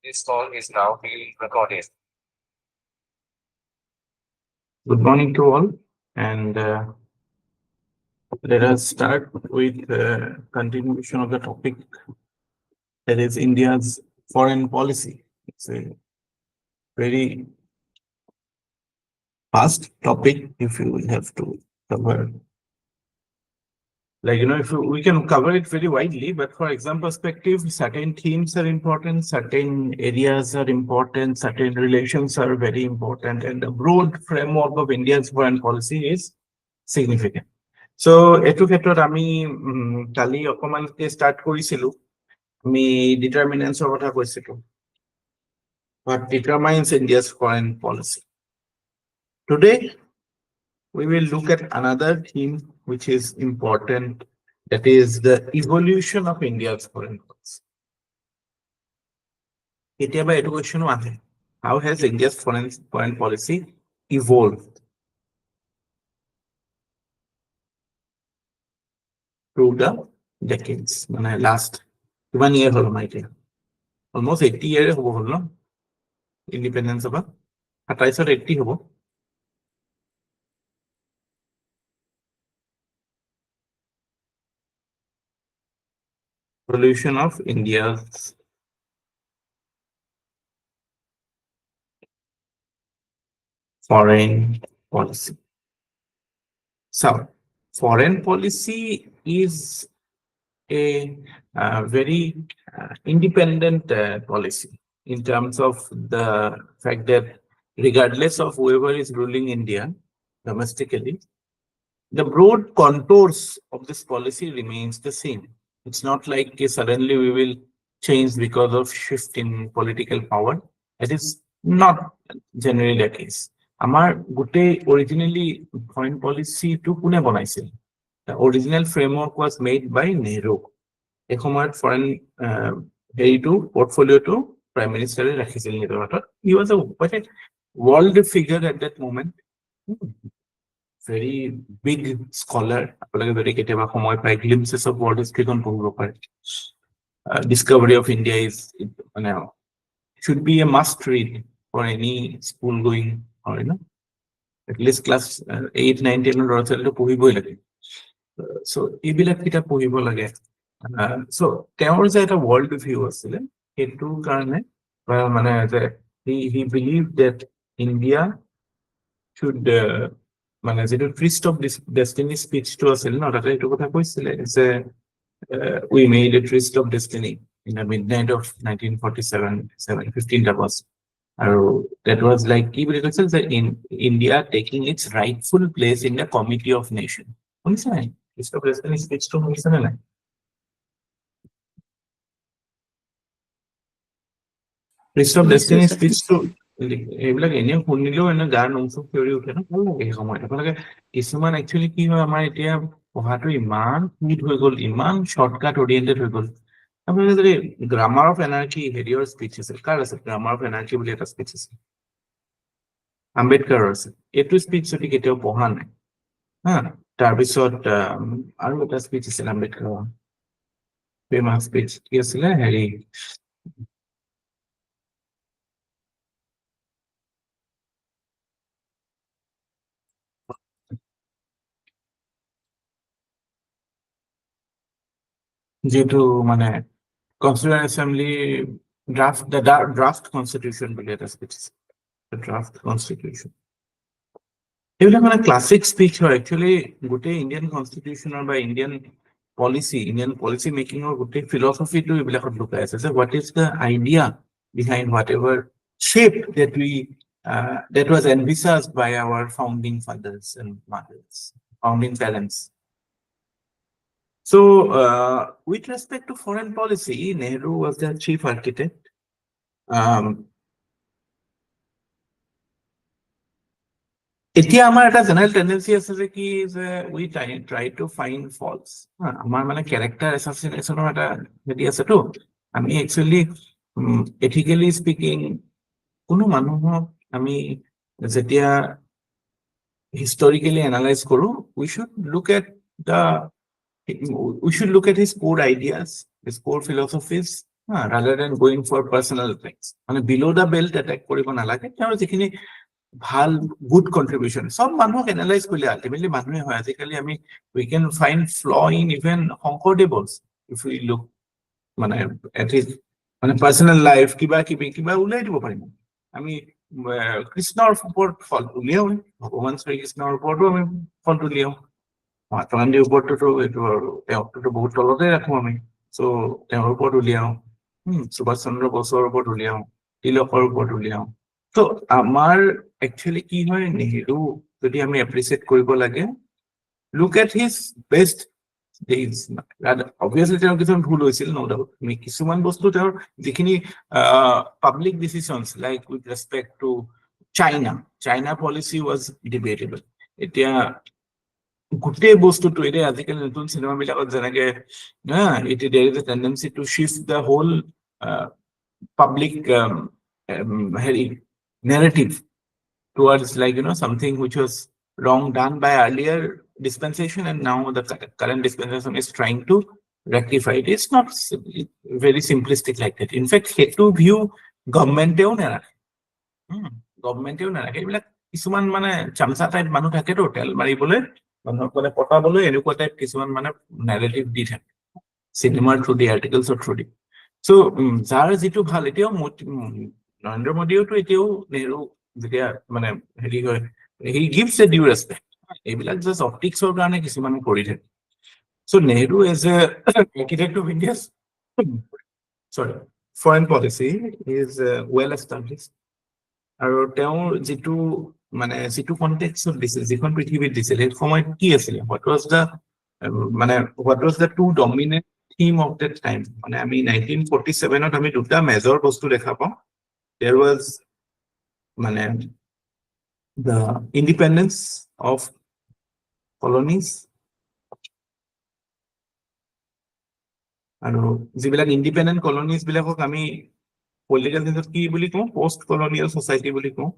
This call is now being recorded. Good morning to all, and let us start with continuation of the topic, that is India's foreign policy. It's a very fast topic if you have to cover. Like, if we can cover it very widely, but for exam perspective, certain themes are important, certain areas are important, certain relations are very important, and the broad framework of India's foreign policy is significant. So এইটো ক্ষেত্ৰত আমি কালি অকমানকে start কৰিছিলো, আমি ডিটারমিনেন্টসৰ কথা কৈছিলো, what determines India's foreign policy. Today we will look at another theme which is important, that is the evolution of India's foreign policy. কেতিয়াবা এইটো কোৱেশ্চনো আহে, how has India's foreign policy evolved through the decades? মানে last 1 year হলো না এতিয়া, almost 80 years হ'ব হল ন ইন্ডিপেন্ডেন্স হবা, 27 80 হ'ব। Evolution of India's foreign policy. So, foreign policy is a very independent policy in terms of the fact that regardless of whoever is ruling India domestically, the broad contours of this policy remains the same. It's not like suddenly we will change because of shift in political power. It is not generally the case. Amar gute originally foreign policy to kune banaisil? The original framework was made by Nehru. Ekomar foreign portfolio to Prime Minister rakhisil Nehru. He was a world figure at that moment. Very big scholar. Glimpses of world history. Discovery of India is should be a must read for any school going, or at least class 8, 9, 10 or so এইবিলাক কিতাপ পঢ়িব লাগে। So তেওঁৰ যে এটা world view আছিলে, সেইটো কাৰণে মানে যে he believed that India should মানে যেটো tryst of destiny speech to আছিল ন, তাতে এইটো কথা কৈছিলে যে we made a tryst of destiny in the midnight of 1947, 15th August. That was like in India taking its rightful place in the committee of nation. Tryst of destiny speech to tryst of destiny speech to এইবিলাক এনে শুনিলেও গাৰ নোমচুক theory উঠে ন, ভাল লাগে সেই সময়ত। আপোনালোকে কিছুমান একচুৱেলি কি হয়, আমাৰ এতিয়া পঢ়াটো ইমান স্পীড হৈ গ'ল, ইমান শ্বৰ্টকাট অৰিয়েণ্টেড হৈ গ'ল। আপোনালোকে যদি গ্ৰামাৰ অফ এনাৰ্কি হেৰিয়ৰ স্পীচ আছিল, কাৰ আছে গ্ৰামাৰ অফ এনাৰ্কি বুলি এটা স্পীচ আছে, আম্বেদকাৰৰ আছে। এইটো স্পীচ যদি কেতিয়াও পঢ়া নাই হা, তাৰপিছত আৰু এটা স্পীচ আছিল আম্বেদকাৰৰ, ফেমাছ স্পীচ, কি আছিলে হেৰি যেটো মানে Constituent Assembly draft constitution বুলি এটা স্পীচ আছে, draft constitution। এইবিলাক মানে ক্লাছিক স্পীচ হয় একচুৱেলি। গোটেই ইণ্ডিয়ান কনষ্টিটিউচনৰ বা ইণ্ডিয়ান পলিচি মেকিঙৰ গোটেই ফিলচফিটো এইবিলাকত লুকাই আছে, যে what is the idea behind whatever shape that was envisaged by our founding fathers and mothers, founding parents. So, with respect to foreign policy, Nehru was the chief architect. এতিয়া আমাৰ এটা general tendency আছে যে কি, যে we try to find faults. আমাৰ মানে character এছাচিনেশ্যনৰ এটা হেৰি আছেতো। আমি একচুৱেলি এথিকেলি স্পিকিং কোনো মানুহক আমি যেতিয়া হিষ্টৰিকেলি এনালাইজ কৰো, we should look at his core ideas, his core philosophies, rather than going for personal things. মানে below the belt attack কৰিব নালাগে, তেওঁৰ যিখিনি ভাল good contribution সব মানুহক এনালাইজ কৰিলে আলটিমেটলি মানুহে হয়। আজিকালি আমি we can find flaw in even শংকৰদেৱs if we look মানে at his মানে personal life কিবা উলাই দিব পাৰিম আমি। কৃষ্ণৰ ওপৰত ফল উলিয়াও, ভগৱান শ্ৰীকৃষ্ণৰ ওপৰতো আমি ফল উলিয়াও, মহাত্মা গান্ধীৰ ওপৰততো এইটো আৰু তেওঁকতো বহুত তলতে ৰাখো আমি, চ' তেওঁৰ ওপৰত উলিয়াও, সুভাষ চন্দ্ৰ বসুৰ ওপৰত উলিয়াও, তিলকৰ ওপৰত উলিয়াও। ত' আমাৰ একচুৱেলি কি হয়, নেহেৰু যদি আমি এপ্ৰিচিয়েট কৰিব লাগে, look at his best days. Obviously তেওঁৰ কিছুমান ভুল হৈছিল, no doubt। কিছুমান বস্তু তেওঁৰ যিখিনি public decisions like with respect to China policy was debatable. এতিয়া গোটেই বস্তুটো এতিয়া আজিকালি নতুন চিনেমাবিলাকত যেনেকে there is a tendency to shift the whole public narrative towards something which was wrong done by earlier dispensation, and now the current dispensation is trying to rectify it. It's not very simplistic like that. In fact, hetu view government-এও নাৰাখে, government-এও নাৰাখে। এইবিলাক কিছুমান মানে চামচা type মানুহ থাকেতো তেল মাৰিবলৈ, মানুহক মানে পটাবলৈ, এনেকুৱা টাইপ কিছুমান মানে নেৰেটিভ দি থাকে চিনেমাৰ থ্ৰু দি, আৰ্টিকেলছৰ থ্ৰু দি। চ' যাৰ যিটো ভাল, এতিয়াও নৰেন্দ্ৰ মোদীয়েওতো এতিয়াও নেহেৰু যেতিয়া মানে হেৰি হয়, he gives a due respect. এইবিলাক জাষ্ট অপটিক্সৰ কাৰণে কিছুমানে কৰি থাকে। So' Nehru as a architect of India's foreign policy is well established. আৰু তেওঁৰ যিটো মানে যিটো কনটেক্সট দিছিল, যিখন পৃথিৱীত দিছিল, সেই সময়ত কি আছিলে, what was the two dominant theme of that time. মানে আমি 1947-ত আমি দুটা মেজৰ বস্তু দেখা পাওঁ। দেৰ ৱাজ মানে the independence of colonies, আৰু যিবিলাক ইণ্ডিপেণ্ডেণ্ট কলনিজ বিলাকক আমি পলিটিকেল চেন্সত কি বুলি কওঁ, পষ্ট কলনিয়েল ছচাইটি বুলি কওঁ।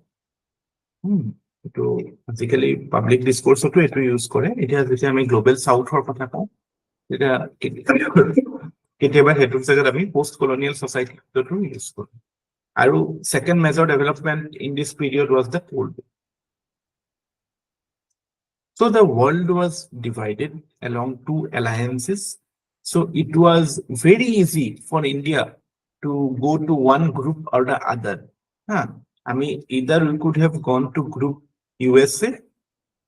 এইটো আজিকালি পাব্লিক ডিছকোৰ্চতো এইটো ইউজ কৰে। এতিয়া যেতিয়া আমি গ্ল'বেল চাউথৰ কথা কওঁ, তেতিয়া কেতিয়াবা সেইটোৰ জেগাত আমি পষ্ট কলনিয়েল ছচাইটিটো ইউজ কৰোঁ। আৰু second major development in this period was the cold war. So the world was divided along two alliances. So it was very easy for India to go to one group or the other. I mean, either we could have gone to group USA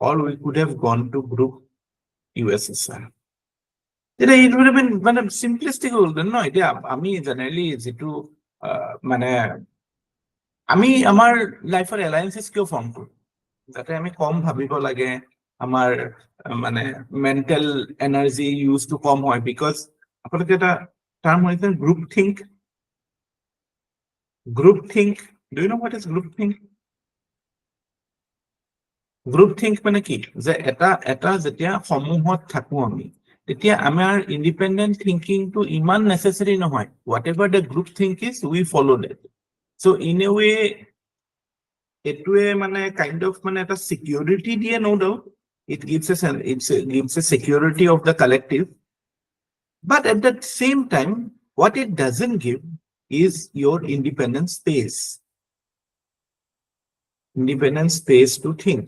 or we could have gone to group USSR. It would have been মানে simplistic হলতেন ন। এতিয়া আমি generally যিটো মানে আমি আমাৰ লাইফৰ এলায়েন্সেছ কিয় ফৰ্ম কৰোঁ, যাতে আমি কম ভাবিব লাগে, আমাৰ মানে মেণ্টেল এনাৰ্জি ইউজটো কম হয়। বিকজ আপোনালোকে এটা টাৰ্ম হৈছে group think. Group think, do you know what is group think? Group think মানে কি, যে এটা যেতিয়া সমূহত থাকো আমি, তেতিয়া আমাৰ ইণ্ডিপেণ্ডেণ্ট থিংকিংটো ইমান নেচেচাৰী নহয়। Whatever the group think is, we follow' that. So' in a way এইটোৱে মানে কাইণ্ড অফ মানে এটা চিকিউৰিটি দিয়ে, no doubt. It gives a security of the collective. But at the same time, what it doesn't give is your independent space. Independent space to think.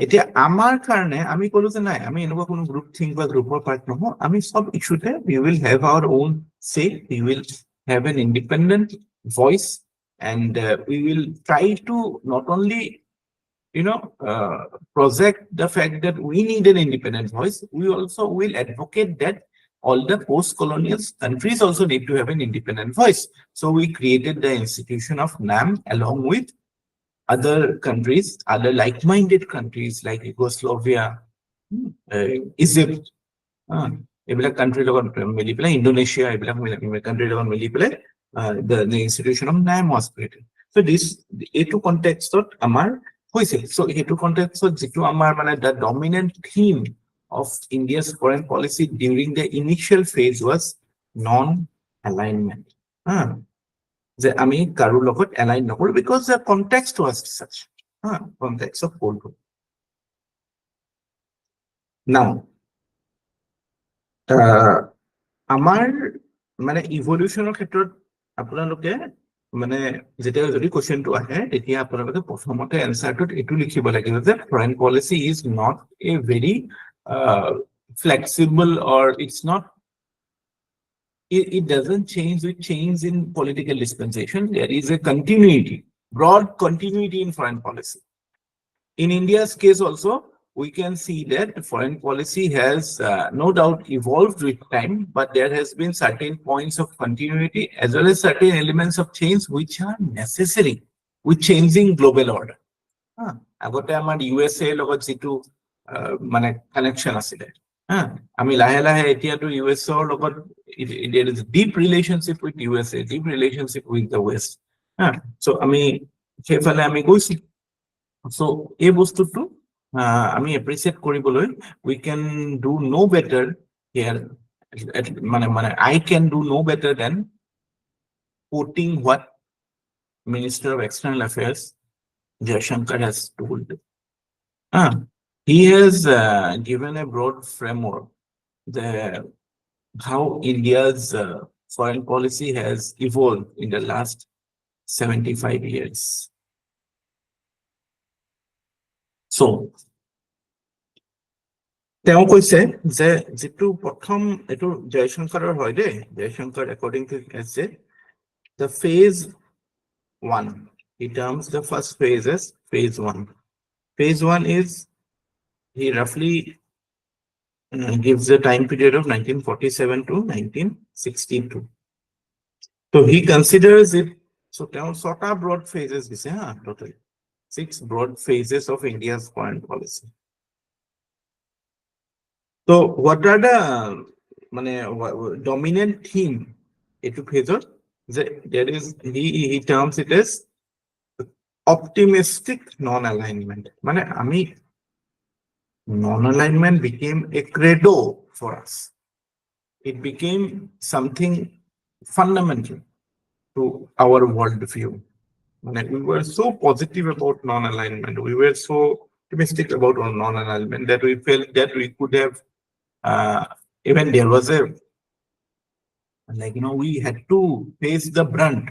এতিয়া আমাৰ কাৰণে আমি ক'লো যে নাই, আমি এনেকুৱা কোনো গ্ৰুপ থিংক বা গ্ৰুপৰ পাৰ্ট নহওঁ। আমি সব ইছ্যুতে we will have our own say, we will have an independent voice, and we will try to not only project the fact that we need an independent voice, we also will advocate that all the post-colonial countries also need to have an independent voice. So we created the institution of NAM along with other countries, other like-minded countries like Yugoslavia, Egypt, এইবিলাক country লগত মিলি পেলাই, ইণ্ডোনেছিয়া, এইবিলাক country লগত মিলি পেলাই the institution of NAM was created. So এইটো কনটেক্সটত আমাৰ হৈছিল। চ' সেইটো কনটেক্সটত যিটো আমাৰ মানে the dominant theme of India's foreign policy during the initial phase was non-alignment. যে আমি কাৰো লগত এলাইন নকৰো, because the context was such, context of cold war. Now, আমাৰ মানে ইভলিউশনৰ ক্ষেত্ৰত আপোনালোকে মানে যেতিয়া যদি কোৱেশ্চনটো আহে তেতিয়া আপোনালোকে প্ৰথমতে এনসাৰটোত এইটো লিখিব লাগিব যে foreign policy is not a very flexible, or it's not, it doesn't change with change in political dispensation. There is a continuity, broad continuity in foreign policy. In India's case also, we can see that foreign policy has no doubt evolved with time, but there has been certain points of continuity as well as certain elements of change which are necessary with changing global order. আগতে আমাৰ USA লগত যিটো মানে connection আছিলে, আমি লাহে লাহে এতিয়াতো USA ৰ লগত there is deep relationship with USA, deep relationship with the West. So আমি সেইফালে আমি গৈছো. So এই বস্তুটো আমি এপ্ৰিচিয়েট কৰিবলৈ we can do no better here, মানে I can do no better than quoting what Minister of External Affairs Jaishankar has told. He has given a broad framework, how India's foreign policy has evolved in the last 75 years. So, তেওঁ কৈছে যে যেটো প্ৰথম এটো জয়শঙ্কৰৰ হয় দে, জয়শঙ্কৰ according to essay, the phase 1, he terms the first phase as phase 1. Phase 1 is, he roughly gives the time period of 1947 to 1962. So he considers it, so তেওঁ ছটা broad phases দিছে, totally 6 broad phases of India's foreign policy. So what are the dominant theme etu phase? There is, he terms it as optimistic non-alignment. Mane ami non-alignment became a credo for us. It became something fundamental to our worldview. We were so positive about non-alignment, we were so optimistic about our non-alignment that we felt that we could have, even there was a, we had to face the brunt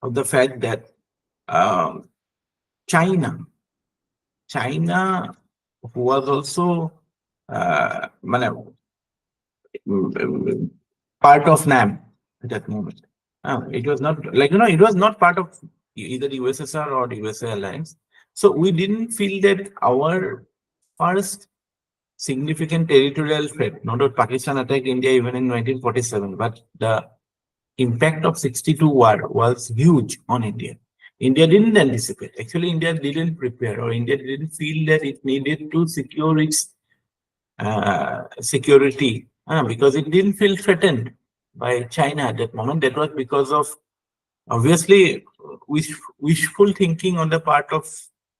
of the fact that China, who was also part of NAM at that moment. It was not it was not part of either the USSR or the USA alliance. So we didn't feel that our first significant territorial threat, not that Pakistan attacked India even in 1947, but the impact of 62 war was huge on India. India didn't anticipate. Actually, India didn't prepare, or India didn't feel that it needed to secure its security, because it didn't feel threatened by China at that moment. That was because of, obviously, wishful thinking on the part of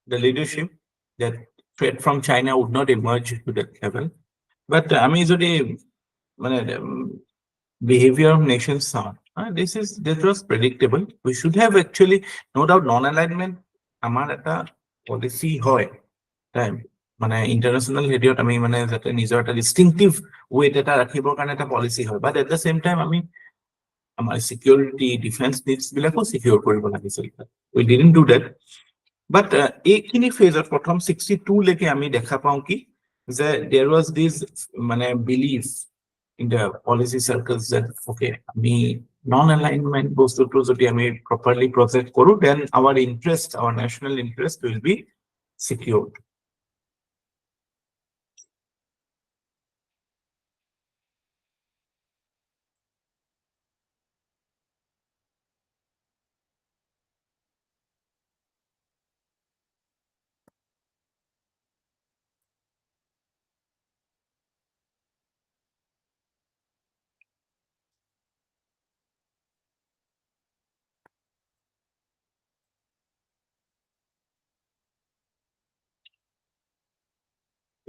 the leadership that threat from China would not emerge to that level. But behavior of nations sound, that was predictable. We should have actually, no doubt, non-alignment amar eta policy hoy time, international headiot ami jate nijor eta distinctive weight eta rakhibor karone eta policy hoy, but at the same time ami amar security defense needs bilako secure koribo lagisil. We didn't do that. But ekhini phase of prothom 62 leke ami dekha pau ki যে there was this belief in the policy circles that okay, আমি non-alignment বস্তুটো যদি আমি properly project কৰো, then our interest, our national interest will be secured.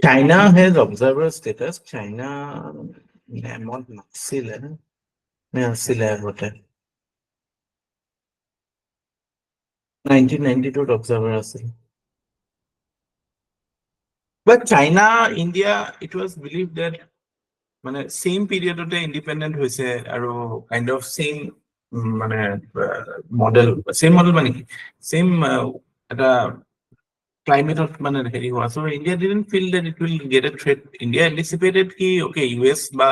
China has observer status. China not naছিলে, নাছিলে আগতে 1992 observer আছিল. But China, India, it was believed that মানে same পিৰিয়ডতে ইণ্ডিপেণ্ডেণ্ট হৈছে আৰু কাইণ্ড অফ সেম মানে মডেল মানে কি সেম এটা ক্লাইমেটত মানে হেৰি হোৱা so' India didn't feel that it will get a threat India anticipated কি অ'কে US বা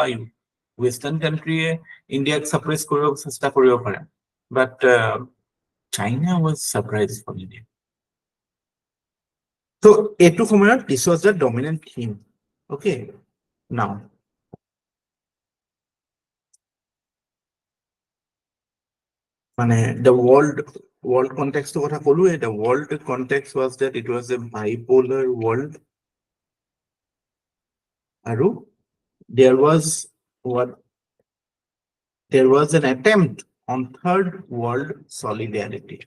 ৱেষ্টাৰ্ণ কাণ্ট্ৰিয়ে ইণ্ডিয়াক ছাপ্ৰেছ কৰিব চেষ্টা কৰিব পাৰে but China was surprise for India ত' এইটো সময়ত this was the dominant theme okay now মানে the world context কথা ক'লোৱে the world context was that it was a bipolar world আৰু there was an attempt on third world solidarity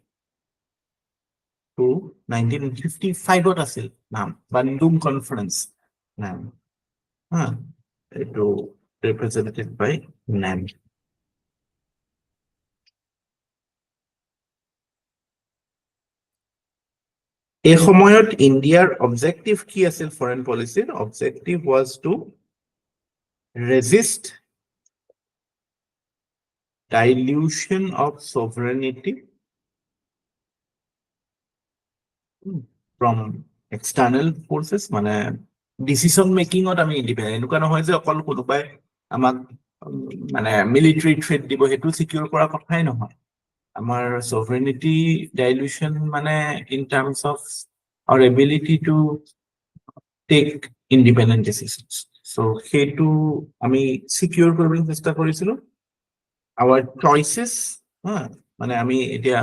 to 1955 আছিল নাম বান্ডুম conference নাম এইটো represented by NAM এই সময়ত ইণ্ডিয়াৰ অবজেক্টিভ কি আছিল ফৰেন পলিচিৰ objective was to resist dilution of sovereignty from external forces মানে ডিসিশন মেকিংত আমি ইণ্ডিপেণ্ডেণ্ট এনেকুৱা নহয় যে অকল কোনোবাই আমাক মানে মিলিটাৰী থ্ৰেট দিব সেইটো সিকিউৰ কৰা কথাই নহয় আমাৰ sovereignty dilution মানে in terms of our ability to take independent decisions so সেইটো আমি সিকিউৰ কৰিবলৈ চেষ্টা কৰিছিলো our choices মানে আমি এতিয়া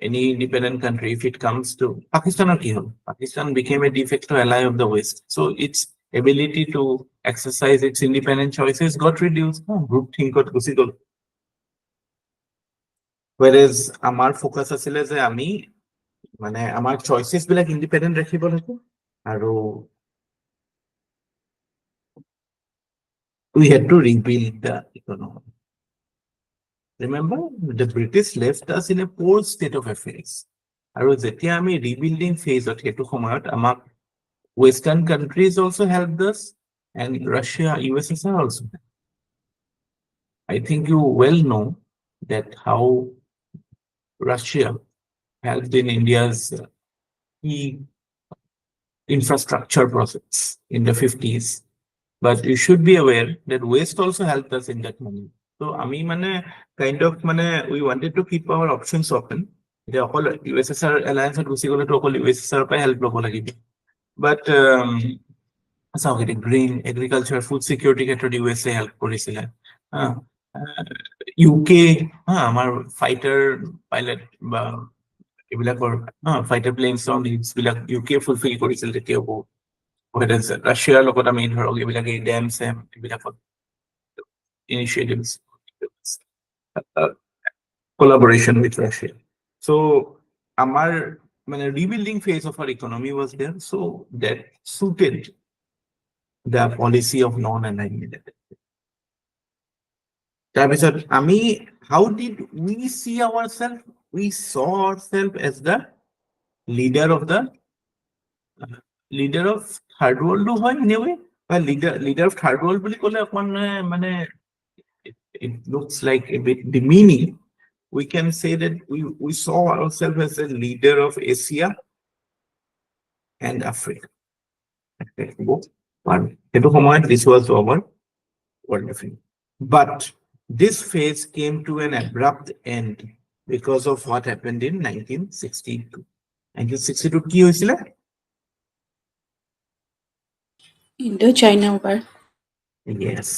any independent country if it comes to Pakistan or Kihol. Pakistan became a de facto ally of the West. So its ability to exercise its independent choices got reduced. Group think got possible. Whereas our focus asile je ami mane our choices bilak independent rakhibo lagbo aru we had to rebuild the economy. Remember, the British left us in a poor state of affairs. আৰু যেতিয়া আমি ৰিবিল্ডিং ফেজত সেইটো সময়ত আমাক Western countries also helped us and Russia, USSR also. I think you well know that how Russia helped in India's key infrastructure projects in the 50s. But you should be aware that West also helped us in that moment. So আমি মানে kind of মানে we wanted to keep our options open. এতিয়া অকল USSR alliance Gucci গ'লেতো অকল USSR পৰাই help ল'ব লাগিব বাট চাওক এতিয়া গ্ৰীণ এগ্ৰিকালচাৰ ফুড চিকিউৰিটি ক্ষেত্ৰত USA হেল্প কৰিছিলে UK আমাৰ ফাইটাৰ পাইলট বা এইবিলাকৰ ফাইটাৰ প্লেনছৰ নিডছ বিলাক UK ফুলফিল কৰিছিল তেতিয়াও বহুত ৰাছিয়াৰ লগত আমি ধৰক এইবিলাক এই ডেম চেম এইবিলাকত initiatives collaboration with Russia. So our rebuilding phase of our economy was there. So that suited the policy of non-alignment. How did we see ourselves? We saw ourselves as the leader of third world anyway. Well, leader of third world it looks like a bit demeaning. We can say that we saw ourselves as a leader of Asia and Africa. This was our world of India. But this phase came to an abrupt end because of what happened in 1962. 1962 কি হৈছিলে? Indo-China War. Yes.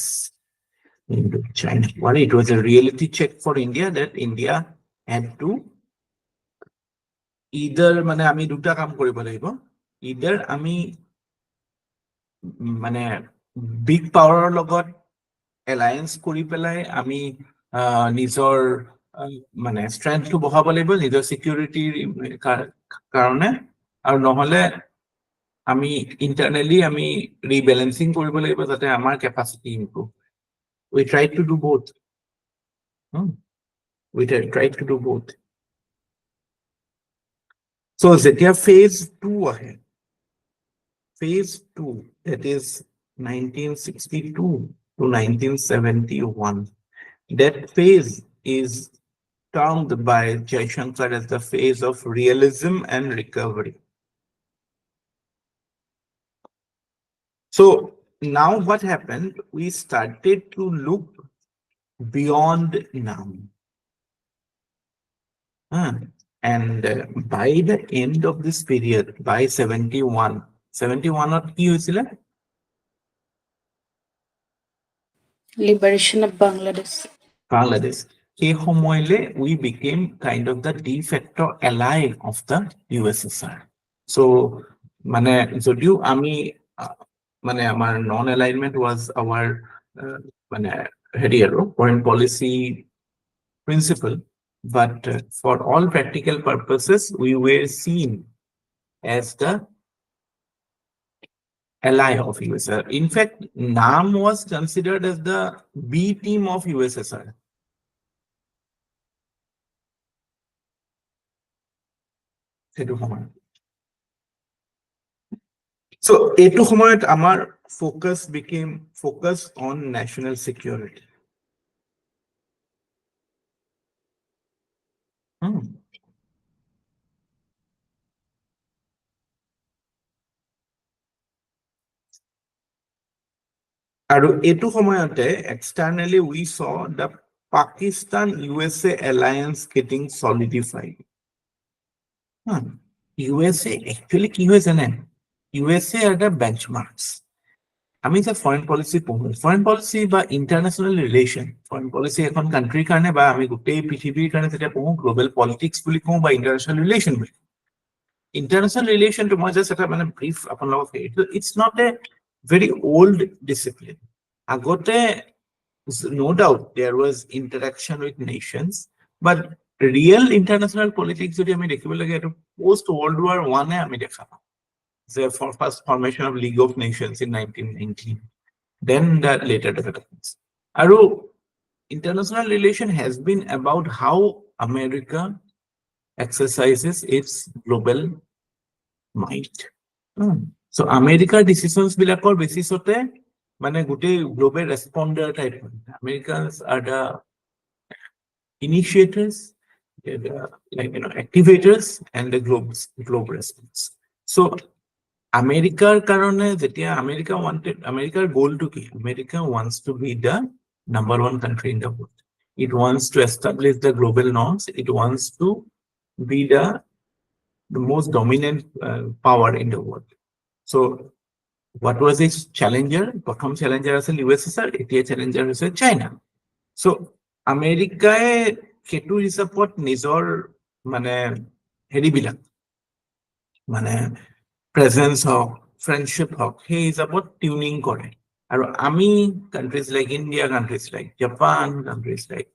Indo-China War. It was a reality check for India that India had to either মানে আমি দুটা কাম কৰিব লাগিব either আমি মানে big পাৱাৰৰ লগত এলায়েন্স কৰি পেলাই আমি নিজৰ মানে ষ্ট্ৰেংথটো বঢ়াব লাগিব নিজৰ সিকিউৰিটিৰ কাৰণে আৰু নহলে আমি ইন্টাৰনেলি আমি ৰিবেলেন্সিং কৰিব লাগিব যাতে আমাৰ capacity improve we tried to do both so যেতিয়া phase 2 ahe phase 2 that is 1962 to 1971. That phase is termed by Jaishankar as the phase of realism and recovery. So now what happened? We started to look beyond now. And by the end of this period, by 71 or কি হয়েছিল? Liberation of Bangladesh. Bangladesh. সেই সময়লে we became kind of the de facto ally of the USSR. So মানে যদিও আমি মানে আমাৰ নন alignment was our মানে হেৰি আৰু foreign policy principle, but for all practical purposes we were seen as the ally of USSR. In fact, NAM was considered as the B team of USSR. So এইটো সময়ত আমাৰ focus became focused on national security. আৰু এইটো সময়তে externally we saw the Pakistan USA alliance getting solidified. USA actually কি হয় জানেন? USA are the benchmarks. আমি যে ফরেন পলিসি পঢ়ো, ফরেন পলিসি বা ইন্টাৰনেশ্যনেল ৰিলেশ্যন, ফরেন পলিসি এখন কান্ট্ৰিৰ কাৰণে বা আমি গোটেই পৃথিৱীৰ কাৰণে যেতিয়া পঢ়ো গ্লোবেল পলিটিক্স বুলি কওঁ বা ইন্টাৰনেশ্যনেল ৰিলেশ্যন বুলি কওঁ। ইন্টাৰনেশ্যনেল ৰিলেশ্যনটো মই জাষ্ট এটা মানে ব্ৰিফ আপোনালোকক it's not a very old discipline. আগতে no doubt there was interaction with nations, but real international politics যদি আমি দেখিব লাগে এইটো post World War I আমি দেখা পাওঁ। The first formation of League of Nations in 1919, then that later developments. Aru international relation has been about how America exercises its global might. So America decisions bilakor basis ote mane gote global responder type. Americans are the initiators, like activators, and the globe response. So Americar karone jetia Americar goal to ki America wants to be the #1 country in the world. It wants to establish the global norms. It wants to be the most dominant power in the world. So what was its challenger? Prothom challenger asil USSR, etia challenger is China. So America ketu hisapot nijor mane heri bilak mane presence of friendship of he is about tuning kore. And ami countries like India, countries like Japan, countries like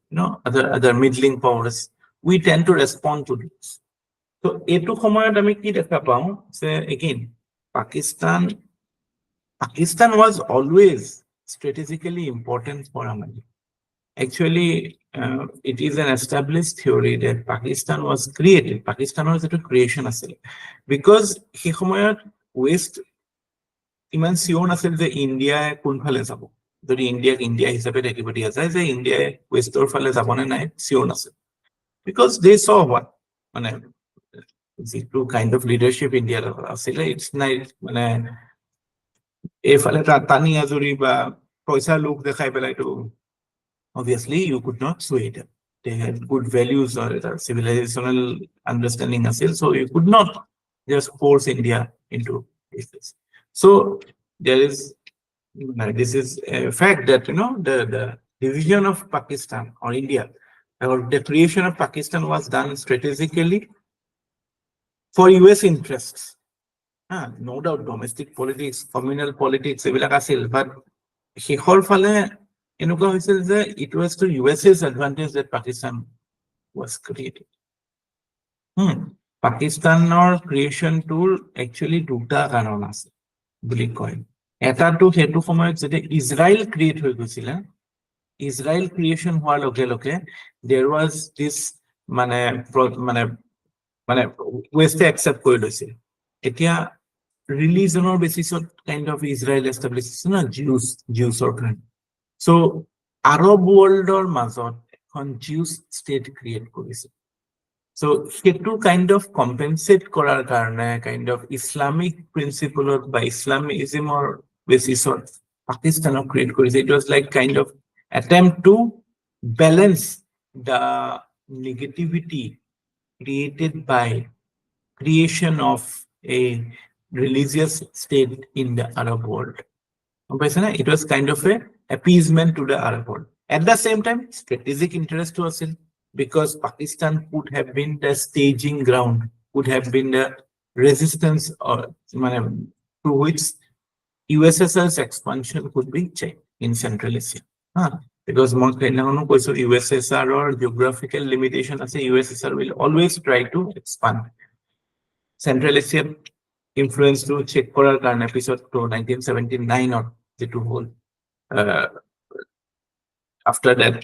other middling powers, we tend to respond to this. So etu সময়ত আমি কি দেখা পাওঁ যে again Pakistan was always strategically important for America. Actually, it is an established theory that Pakistan was created. Pakistan was a creation because he West ইমান sure নাছিল যে ইণ্ডিয়াই কোনফালে যাব। যদি ইণ্ডিয়া হিচাপে থাকিব দিয়া যায় যে ইণ্ডিয়াই ৱেষ্টৰ ফালে যাব নে নাই চিয়ৰ নাছিল। বিকজ দে চ হোৱাট মানে যিটো কাইণ্ড অফ লিডাৰশ্বিপ ইণ্ডিয়াত আছিলে ইটছ নাই মানে এইফালে টানি আজৰি বা পইচা লোক দেখাই পেলাইতো obviously you could not sway them. They had good values or civilizational understanding asil, so you could not just force India into this. So there is this is a fact that the division of Pakistan or India or the creation of Pakistan was done strategically for US interests. No doubt domestic politics, communal politics ebilak asil, but শেষৰ ফালে এনেকুৱা হৈছিল যে it was to US's advantage that Pakistan was created. Pakistanor creation tool actually দুটা কাৰণ আছে বুলি কয়। এটাটো সেইটো সময়ত যেতিয়া ইজৰাইল ক্ৰিয়েট হৈ গৈছিল, ইজৰাইল ক্ৰিয়েশ্যন হোৱাৰ লগে লগে there was this মানে ৱেষ্টে একচেপ্ট কৰি লৈছিল। এতিয়া ৰিলিজনৰ বেচিছত কাইণ্ড অফ ইজৰাইল এষ্টাব্লিছ হৈছে না জিউছৰ কাৰণে। So আৰব ৱৰ্ল্ডৰ মাজত এখন জিউছ ষ্টেট ক্ৰিয়েট কৰিছে। So সেইটো কাইণ্ড অফ কম্পেনচেট কৰাৰ কাৰণে কাইণ্ড অফ ইছলামিক প্ৰিন্সিপলত বা ইছলামিজিমৰ বেচিছত পাকিস্তানক ক্ৰিয়েট কৰিছে। It was like kind of attempt to balance the negativity created by creation of a religious state in the Arab world. It was kind of a appeasement to the Arab world. At the same time, strategic interest was in, because Pakistan could have been the staging ground, could have been the resistance or through which USSR's expansion could be checked in Central Asia. Because USSR or geographical limitation as a USSR will always try to expand. Central Asia influence to check করার কারণে episode to 1979 or the two whole after that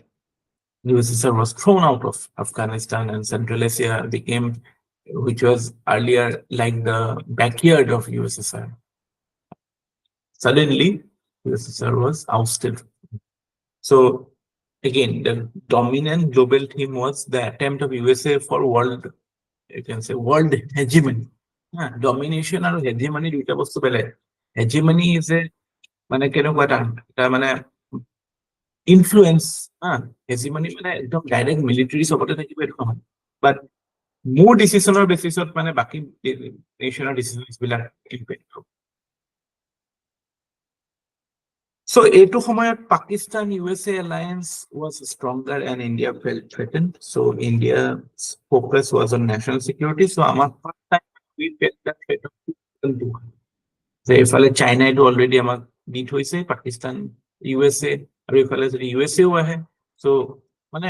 USSR was thrown out of Afghanistan and Central Asia became, which was earlier like the backyard of USSR. Suddenly USSR was ousted. So again, the dominant global theme was the attempt of USA for world, you can say world hegemony. Domination and hegemony দুইটা বস্তু বেলেগ। Hegemony is a মানে কেনেকুৱা এটা মানে influence. Hegemony মানে একদম direct military চবতে থাকিব এইটো নহয়, বাট মোৰ ডিচিশ্যনৰ বেচিছত মানে বাকী নেশ্যনৰ ডিচিশ্যনছ বিলাক ইম্পেক্ট হ'ব। So এইটো সময়ত Pakistan USA alliance was stronger and India felt threatened. So India's focus was on national security. So our first time we felt that threat of যে এইফালে চাইনা এইটো অলৰেডি আমাক দি থৈছে, পাকিস্তান USA আৰু এইফালে যদি USAও আহে। So মানে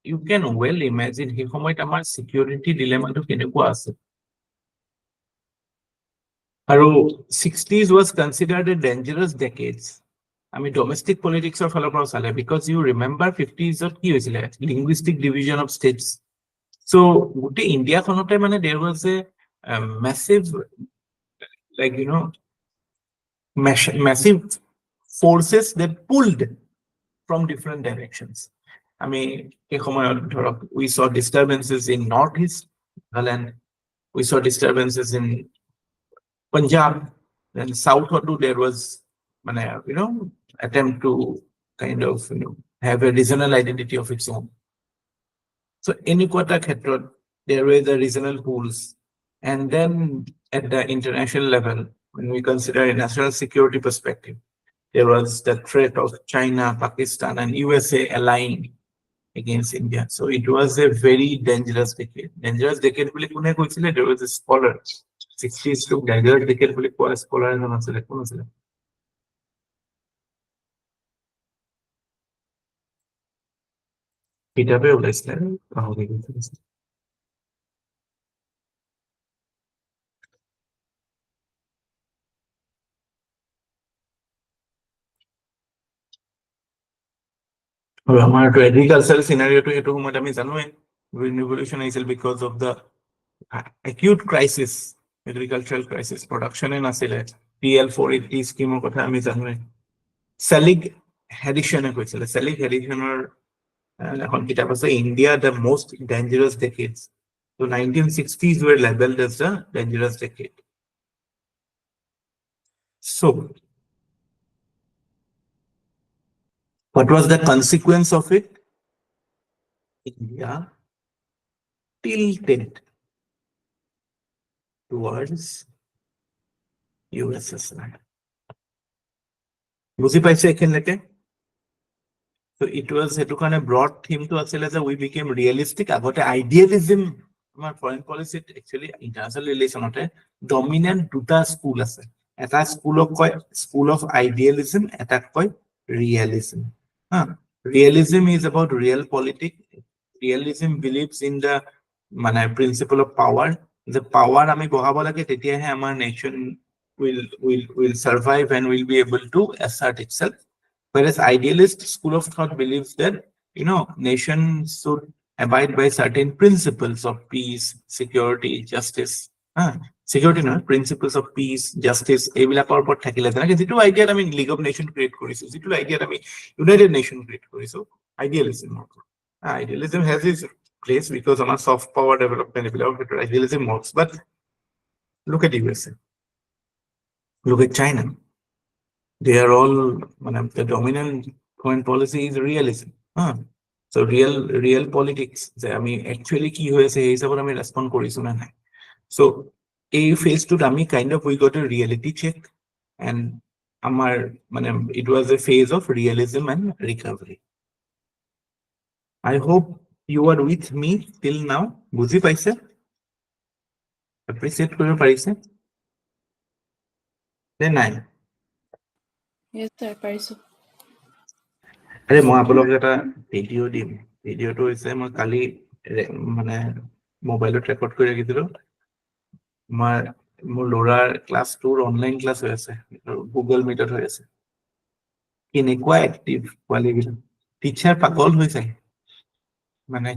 you can well imagine সেই সময়ত আমাৰ সিকিউৰিটি ডিলেমাটো কেনেকুৱা আছে। আৰু 60s was considered a dangerous decades. I mean, domestic politics of Falapara, because you remember 50s of linguistic division of states. So India, there was a massive, like, massive forces that pulled from different directions. I mean, we saw disturbances in Northeast Holland, we saw disturbances in Punjab, then South Urdu, there was, attempt to kind of, have a regional identity of its own. So in Quota Khetrod, there were the regional pools. And then at the international level, when we consider a national security perspective, there was the threat of China, Pakistan, and USA allying against India. So it was a very dangerous decade. Dangerous decade, there was a scholar. 60s to dangerous decade, scholar. কিতাপে ওলাইছিলে পাহৰি গৈছো। আৰু আমাৰটো agricultural চিনাৰিওটো সেইটো সময়ত আমি জানোৱে green revolution আহিছিল because of the acute crisis, agricultural crisis, production নাছিলে। PL480 স্কিমৰ কথা আমি জানোৱে। Selig Harrison কৈছিলে, Selig Harrisonৰ এখন কিতাপ আছে India the most dangerous decades. So 1960s were labeled as the dangerous decade. So what was the consequence of it? India tilted towards USSR. বুজি পাইছে এখানলৈকে? So it was a kind of broad theme to us as we became realistic about idealism. Our foreign policy actually international relation dominant duta school ase. Eta school of idealism, eta realism. Realism is about real politics. Realism believes in the principle of power. The power ami bohabo lage tetiahe amar nation will survive and will be able to assert itself. Whereas idealist school of thought believes that, nations should abide by certain principles of peace, security, justice. security নহয়, principles of peace, justice, এইবিলাকৰ ওপৰত থাকিলে যেনেকে যিটো আইডিয়াত আমি League of Nations create কৰিছো, যিটো আইডিয়াত আমি United Nations ক্ৰিয়েট কৰিছো, idealism. Idealism has its place because আমাৰ soft power development এইবিলাকৰ ক্ষেত্ৰত idealism works, but look at USA, look at China. They are all, the dominant foreign policy is realism. So real politics, যে আমি actually কি হয়েছে এই হিসাবে আমি রেসপন্ড করিছো না নাই. So এই ফেজটোত আমি kind of we got a reality check, and আমার it was a phase of realism and recovery. I hope you are with me till now. বুঝি পাইছে? Appreciate কৰিব পাৰিছে? নে নাই? Yes, sir. পাৰিছো। আরে মই আপোনালোকক এটা ভিডিঅ' দিম। ভিডিঅ'টো হৈছে মই কালি মোবাইলত ৰেকৰ্ড কৰি ৰাখিছিলো। মোৰ ল'ৰাৰ ক্লাছ 2 অনলাইন ক্লাছ হৈ আছে, গুগল মিটত হৈ আছে। কেনেকুৱা এক্টিভ পোৱালিবিলাক, টিচাৰ পাগল হৈ যায়।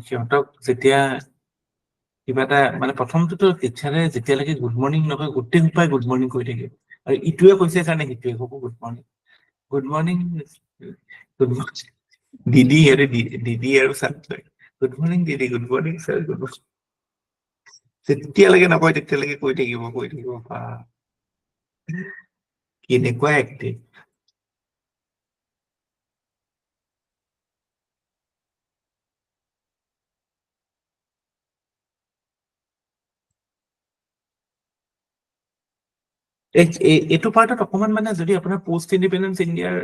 সিহঁতক যেতিয়া কিবা এটা প্ৰথমটোতো টিচাৰে যেতিয়ালৈকে গুড মৰ্ণিং নকয় গোটেই সোপাই গুড মৰ্ণিং কৈ থাকে, আৰু ইটোৱে কৈছে কাৰণে সিটোৱে ক'ব good morning, good morning, good morning দিদি আৰু দিদি আৰু ছাৰ, গুড মৰ্ণিং দিদি, good morning sir, good morning. যেতিয়ালৈকে নকয় তেতিয়ালৈকে কৈ থাকিব বা কেনেকুৱা এক্টিভ। এইটো পাৰ্টত অকমান যদি আপোনাৰ পোষ্ট ইণ্ডিপেণ্ডেন্স ইণ্ডিয়াৰ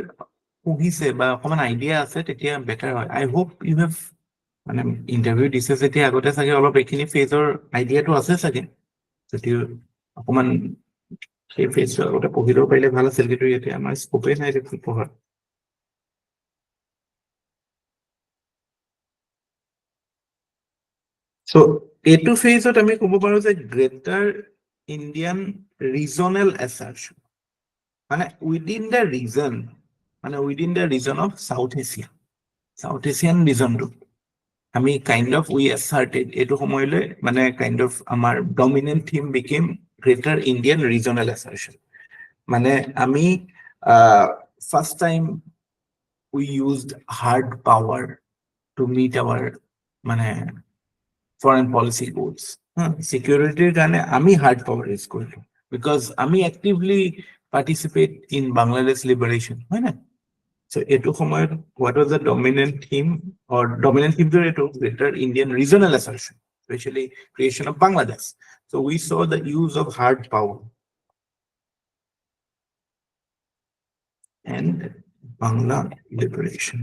পঢ়িছে বা অকমান আইডিয়া আছে তেতিয়া বেটাৰ হয়। I hope you have interview দিছে যেতিয়া আগতে চাগে অলপ এইখিনি ফেজৰ আইডিয়াটো আছে চাগে, যদিও অকমান সেই ফেজটো আগতে পঢ়ি ল'ব পাৰিলে ভাল আছিল, কিন্তু এতিয়া আমাৰ স্কোপেই নাই দেখোন পঢ়াৰ। So এইটো ফেজত আমি ক'ব পাৰো যে greater Indian regional assertion, within the region, within the region of South Asian ৰিজনটো আমি কাইণ্ড অফ উই এছাৰ্টেড এইটো সময়লৈ কাইণ্ড অফ আমাৰ dominant theme became greater Indian regional assertion. আমি first time we used hard power to meet our foreign policy goals. সিকিউৰিটিৰ কাৰণে আমি hard power use কৰিলো, বিকজ আমি actively participate in Bangladesh liberation, হয় না? So এইটো সময়ত what was the dominant theme, or dominant theme to it, greater Indian regional assertion, especially creation of Bangladesh. So we saw the use of hard power and Bangla liberation.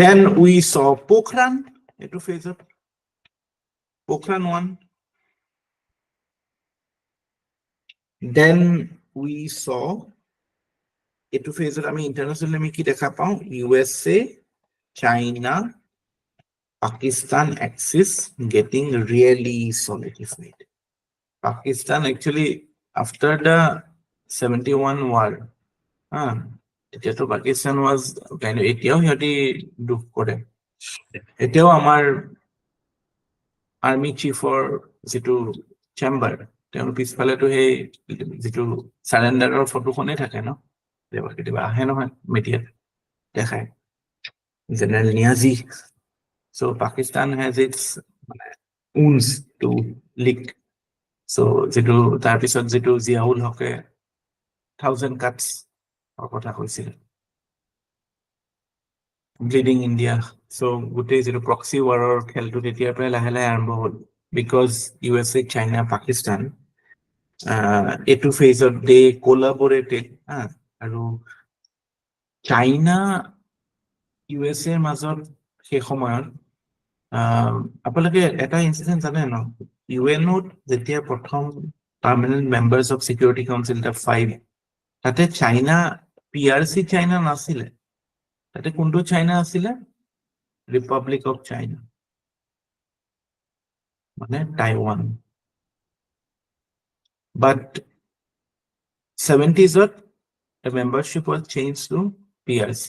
Then we saw Pokhran, into phase of Pokhran 1. Then we saw এইটো ফেজত আমি international আমি কি দেখা পাওঁ, USA, China, Pakistan axis getting really solidified. Pakistan actually after the 71 war, এতিয়াতো Pakistan was এতিয়াও সিহঁতি দুখ কৰে, এতিয়াও আমাৰ আৰ্মি চিফৰ যিটো চেম্বাৰ, তেওঁৰ পিছফালেতো সেই যিটো চাৰেণ্ডাৰৰ ফটোখনেই থাকে ন, কেতিয়াবা আহে নহয় মিডিয়াত দেখায়, general Niazi. So Pakistan has its wounds to lick. So যিটো তাৰপিছত যিটো জিয়াউল হকে 1000 cuts কথা কৈছিল, ব্লিডিং ইণ্ডিয়া। So গোটেই যিটো প্ৰক্সি ৱাৰৰ খেলটো তেতিয়াৰ পৰাই লাহে লাহে আৰম্ভ হ'ল, বিকজ USA, China, Pakistan এইটো ফেজত দে কোলাবৰেটেড, আৰু চাইনা USA মাজত সেই সময়ত আপোনালোকে এটা ইনচিডেন্ট জানে ন, ইউএনত যেতিয়া প্ৰথম পাৰ্মানেন্ট মেম্বাৰ্স অফ চিকিউৰিটি কাউন্সিল 5, তাতে চাইনা PRC চাইনা নাছিলে, তাতে কোনটো চাইনা আছিলে, Republic of China, Taiwan. But 70s the membership was changed to PRC,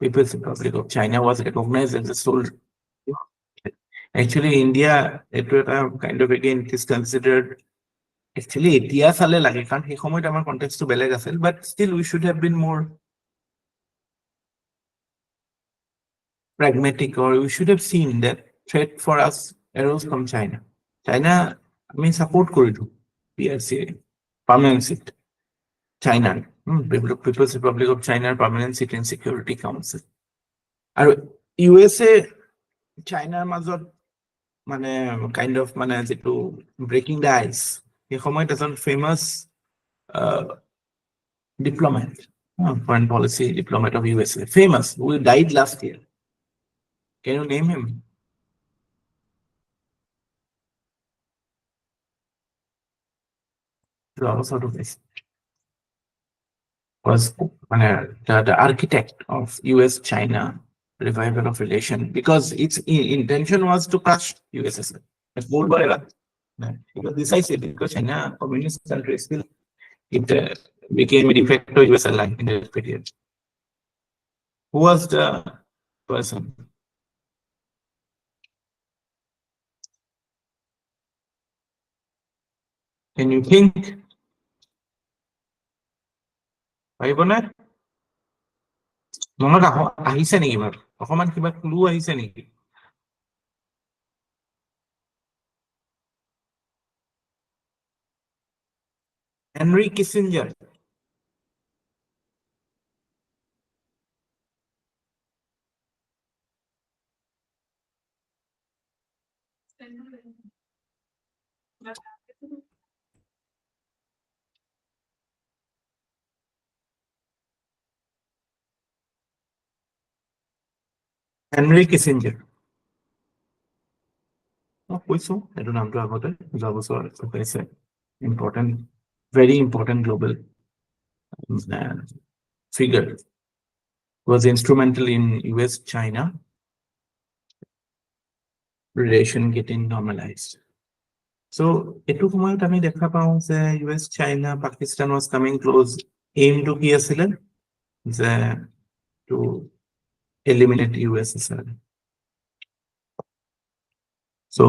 People's Republic of China was recognized as the sole Actually, India, it kind of again it is considered. Actually, এতিয়া চালে লাগে কাৰণ সেই সময়ত আমাৰ কনটেক্সটো বেলেগ আছিল, but still we should have been more pragmatic, or we should have seen that threat for us arose from China. China, আমি support কৰিলো PRC permanent seat. China, People's Republic of China permanent seat in Security Council. আৰু USA চাইনাৰ মাজত মানে kind অফ মানে যিটো breaking the আইচ, সেই সময়ত এজন famous diplomat, foreign policy diplomat of USA, famous, who died last year. Can you name him? Sort of this was the architect of US-China revival of relation, because its intention was to crush USSR. It was decisive because China, communist country, still it became a de facto US ally in that period. Who was the person? Can you think? পাৰিবনে? মনত আহিছে নেকি বাৰু? অকমান কিবা clue আহিছে নেকি? Henry Kissinger. Henry Kissinger. কৈছো এইটো নামটো আগতে যোৱা বছৰ পাইছে, important, very important global figure, was instrumental in US-China relation getting normalized. So এটু সময়ত আমি দেখা পাওঁ যে US-China, Pakistan was coming close. aim to কি আছিলে যে to eliminate USSR. So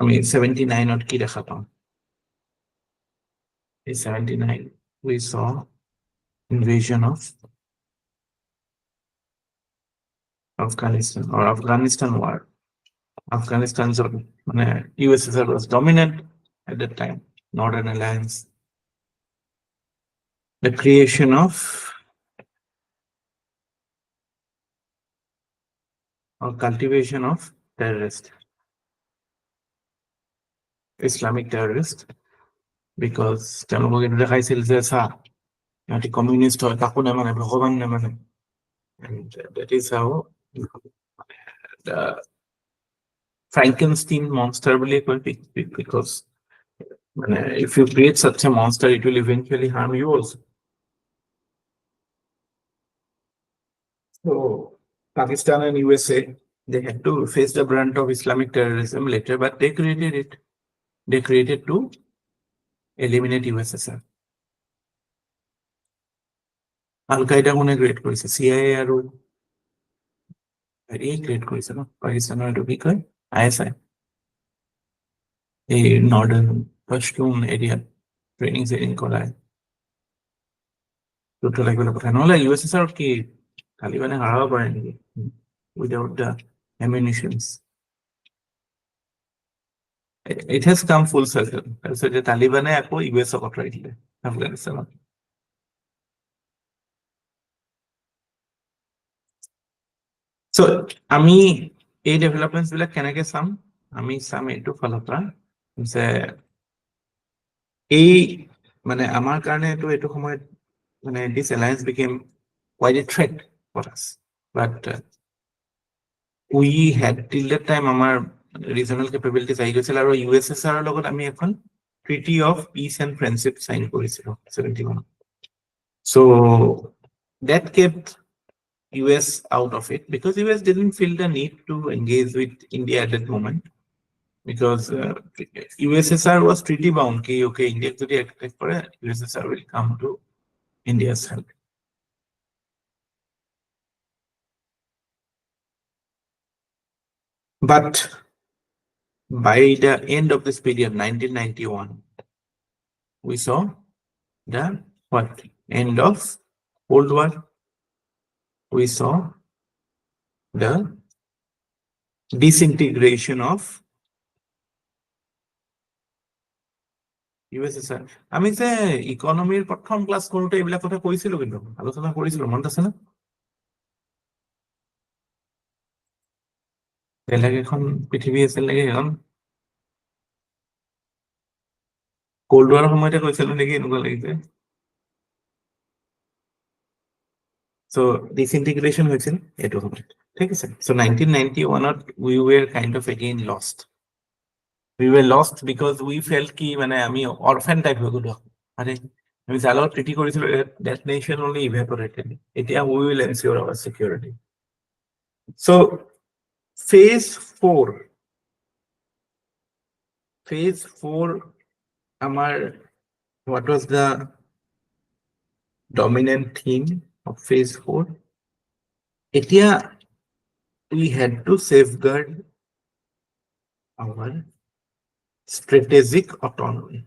আমি 79ত কি দেখা পাওঁ? In 79 we saw invasion of Afghanistan, or Afghanistan war. Afghanistan's USSR was dominant at that time, Northern Alliance. The creation of or cultivation of terrorists, Islamic terrorists, because তেওঁলোকক এইটো দেখাইছিল যে চা সিহঁতি কমিউনিষ্ট হয়, কাকো নামানে, ভগৱান নামানে, and that is how the Frankenstein monster বুলি কয়, because if you create such a monster, it will eventually harm you also. So Pakistan and USA, they had to face the brunt of Islamic terrorism later, but they created it. They created to eliminate USSR. Al-Qaeda কোনে create কৰিছে? CIA আৰু হেৰি create কৰিছে ন, পাকিস্তানৰ এইটো কি কয় ISI, এই নৰ্ডাৰ্ণ পশ্তুন এৰিয়াত ট্ৰেইনিং চেইনিং কৰাই দুটা লাগিব কথা। নহ'লে USSR কি তালিবানে হাৰাব পাৰে নেকি without the ammunitions? It has come full circle. তাৰপিছত তালিবানে আকৌ US-ক আঁতৰাই দিলে আফগানিস্তানত। So আমি এই ডেভেলপমেন্টস বিলাক কেনেকে চাম? আমি চাম এইটো ফালৰ পৰা যে এই আমাৰ কাৰণে এইটো সময়ত this alliance became quite a threat for us, but we had till that time আমাৰ regional capabilities আহি গৈছিল, আৰু USSR লগত আমি এখন Treaty of Peace and Friendship sign কৰিছিলো 71। So that kept US out of it, because US didn't feel the need to engage with India at that moment, because USSR was treaty bound. Okay, India যদি attack করে, USSR will come to India's help. But by the end of this period, 1991, we saw the what? End of Cold War. We saw the disintegration of USSR. আমি যে ইকনমিৰ প্ৰথম class কৰোঁতে এইবিলাক কথা কৈছিলো, কিন্তু আলোচনা কৰিছিলো, মনত আছে না? বেলেগ এখন পৃথিৱী আছিল নেকি সেইখন? কোল্ড ৱাৰৰ সময়তে কৈছিলো নেকি, এনেকুৱা লাগিছে। So disintegration হৈছিল এইটো সময়ত, ঠিক আছে। So 1991 we were kind of again lost. We were lost because we felt ki মানে আমি orphan type হৈ গলো। আরে আমি যাৰ লগত treaty কৰিছিলো, that nation only evaporated. এতিয়া we will ensure our security. So phase 4 আমাৰ what was the dominant theme of phase 4? এতিয়া we had to safeguard our strategic autonomy.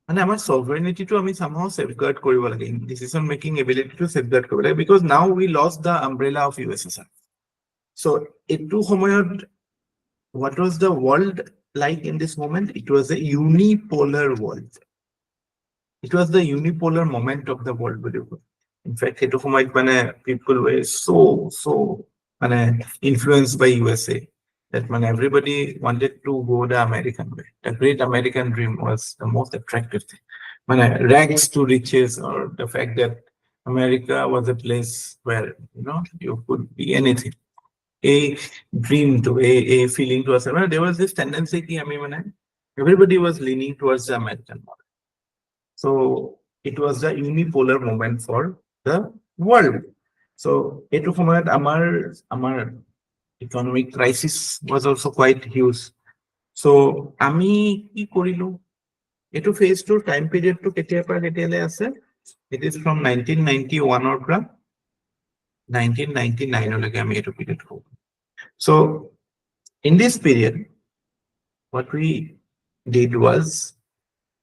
And our sovereignty to somehow safeguard কৰিব লাগে, decision making ability to safeguard কৰিব লাগে, because now we lost the umbrella of USSR. So এইটো সময়ত what was the world like in this moment? It was a unipolar world. It was the unipolar moment of the world. In fact, এইটো সময়ত মানে people were so মানে influenced by USA that everybody wanted to go the American way. The great American dream was the most attractive thing. Rags to riches, or the fact that America was a place where you could be anything. A dream to a feeling to us. There was this tendency ki everybody was leaning towards the American model. So it was the unipolar moment for the world. So etu সময়ত আমাৰ economic crisis was also quite huge. So আমি কি কৰিলো, এটো phase 2 time period to কেতিয়াৰ পৰা কেতিয়ালৈ আছে? It is from 1991 or পৰা 1999 লৈকে আমি এটো period কৰো। So in this period, what we did was,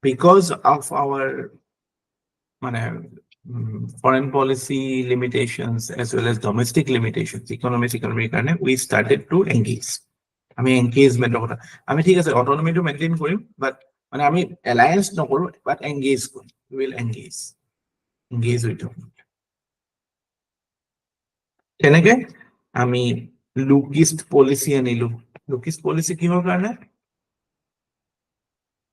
because of our foreign policy limitations as well as domestic limitations, economic karone, we started to engage. Engagement of ঠিক আছে autonomy to maintain Karim, but আমি alliance নকৰো, but engage Karim. We will engage with them. তেনেকে আমি লুকিষ্ট policy আনিলো। লুকিষ্ট policy কিহৰ কাৰণে?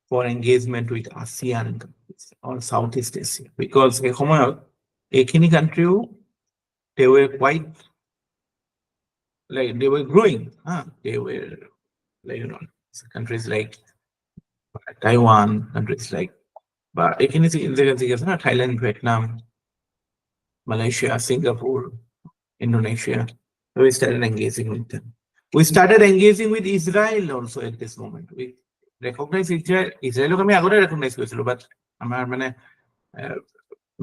For engagement with ASEAN countries or Southeast Asia, because এই সময়ত এইখিনি কান্ট্ৰিও they were quite like they were growing. They were like countries like Taiwan, countries like এইখিনি আছে না, Thailand, Vietnam, Malaysia, Singapore, Indonesia. We started engaging with them. We started engaging with Israel also at this moment. We recognize Israel আমি আগতে recognize কৰিছিলো, but আমাৰ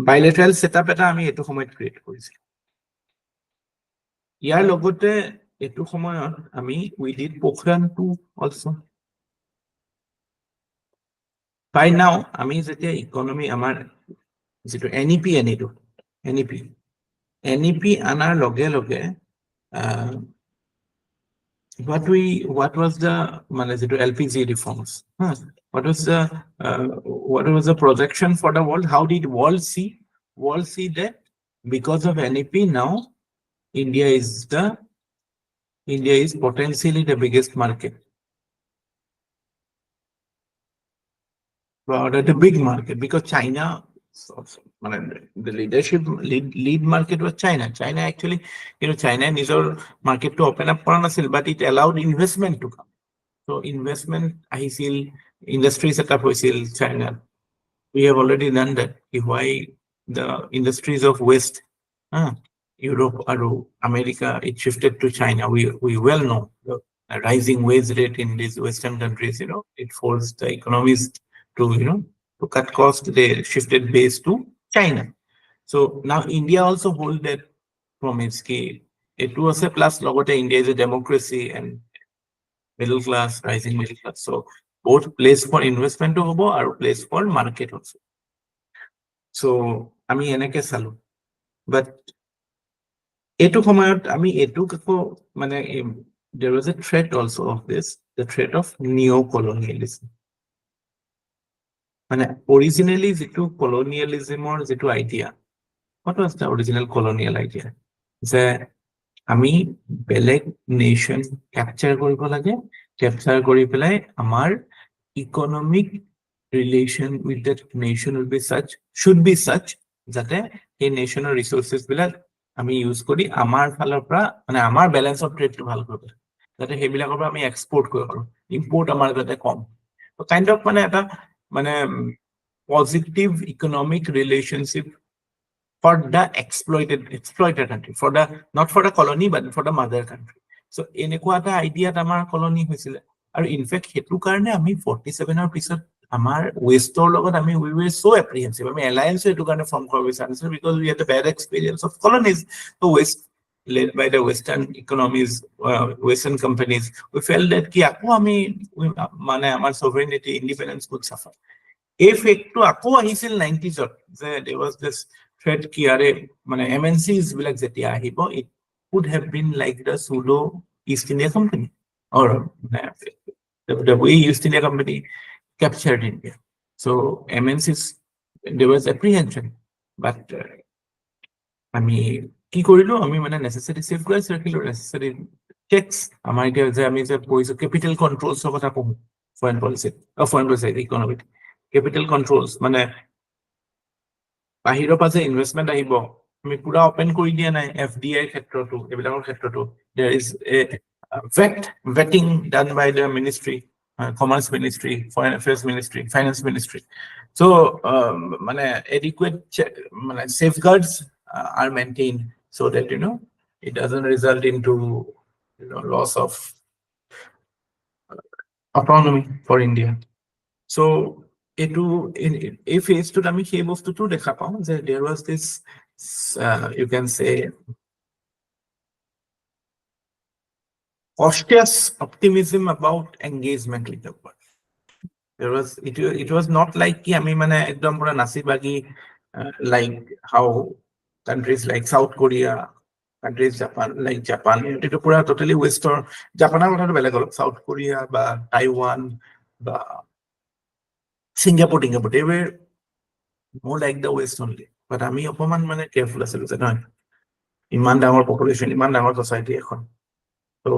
bilateral setup এটা আমি এটো সময়ত create কৰিছিলো। ইয়াৰ লগতে এটো সময়ত আমি we did Pokhran 2 also. By now আমি যেতিয়া economy আমাৰ যেটো NEP আনিলো, NEP আনাৰ লগে লগে what was the LPG reforms? What was the projection for the world? How did world see? World see that because of NEP now India is potentially the biggest market. But the big market, because China, the lead market was China. China actually, China নিজৰ market to open up কৰা নাছিল, but it allowed investment to come. So investment আহিছিল, industry setup হৈছিল China. We have already done that. Why the industries of West, Europe or America, it shifted to China. We well know the rising wage rate in these Western countries. It forced the economies to cut cost. They shifted base to China. So now India also hold that promise. It was a plus. Logote India is a democracy, and middle class, rising middle class. So both place for investment to hobo or place for market also. So আমি এনেকে চালো, but এটো সময়ত আমি এটো কো মানে there was a threat also of this, the threat of neo-colonialism. মানে originally যেটো colonialismৰ যেটো idea, what was the original colonial idea? যে আমি বেলেগ নেশন ক্যাপচার কৰিব লাগে, ক্যাপচার কৰি পেলাই আমাৰ economic relation with that nation will be such, should be such, যাতে এই নেশনৰ ৰিসোর্সেস বিলাক আমি ইউজ কৰি আমাৰ ফালৰ পৰা মানে আমাৰ ব্যালেন্স অফ ট্ৰেডটো ভাল কৰিব, যাতে সেইবিলাকৰ পৰা আমি এক্সপোর্ট কৰিব পাৰো, ইম্পোর্ট আমাৰ যাতে কম। কাইন্ড অফ মানে এটা মানে positive economic relationship for the exploited country, for the not for the colony but for the mother country. So এনেকুৱা এটা আইডিয়াত আমাৰ কলনি হৈছিল, আৰু ইনফেক্ট হেতু কাৰণে আমি 47 ৰ পিছত আমাৰ ওয়েষ্টৰ লগত আমি we were so apprehensive, আমি alliance হেতু কাৰণে ফৰ্ম কৰিব বিচাৰিছিল because we had a bad experience of colonies. So west led by the western economies, western companies, we felt that কি আকৌ আমি মানে আমাৰ sovereignty, independence could suffer. এই ফেক্টটো আকৌ আহিছিল 90s ত, যে there was this threat কি আৰে মানে MNCs বিলাক যেতিয়া আহিব, it would have been like the pseudo East India Company or the way East India Company captured India. So MNCs, there was apprehension, but আমি কি কৰিলো, আমি মানে necessary safeguards ৰাখিলো, necessary checks, আমাৰ এতিয়া যে আমি যে পঢ়িছো capital controls ৰ কথা কম foreign policy, foreign policy economic capital controls, মানে বাহিৰৰ পৰা যে ইনভেষ্টমেন্ট আহিব আমি পুৰা ওপেন কৰি দিয়া নাই, FDI ক্ষেত্ৰটো এইবিলাকৰ ক্ষেত্ৰটো there is a vetting done by the ministry, commerce ministry, foreign affairs ministry, finance ministry. So মানে adequate মানে safeguards are maintained so that it doesn't result into loss of autonomy for India. So এটো এই ফেজটোত আমি সেই বস্তুটো দেখা পাওঁ যে there was this you can say cautious optimism about engagement with the world. There was it was not like কি আমি মানে একদম পুরা নাচি বাগি like how countries like South Korea, countries Japan এটো পুরা totally western, জাপানৰ কথাটো বেলেগ হল, South Korea বা Taiwan বা Singapore, they were more like the West only. But আমি অপমান মানে careful আছিলো যে নহয় ইমান ডাঙৰ population, ইমান ডাঙৰ society এখন, so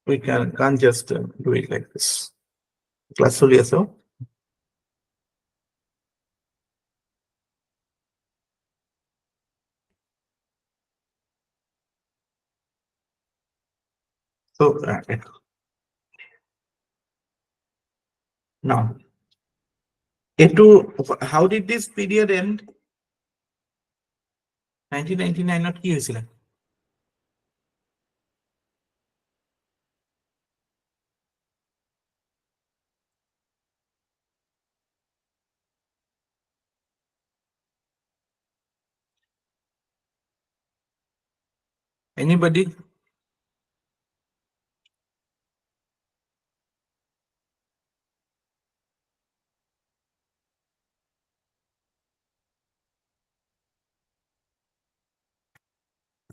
we can't just do it like this. Class চলি আছে? So now how did this period end? 1999 ত কি হৈছিল? Anybody?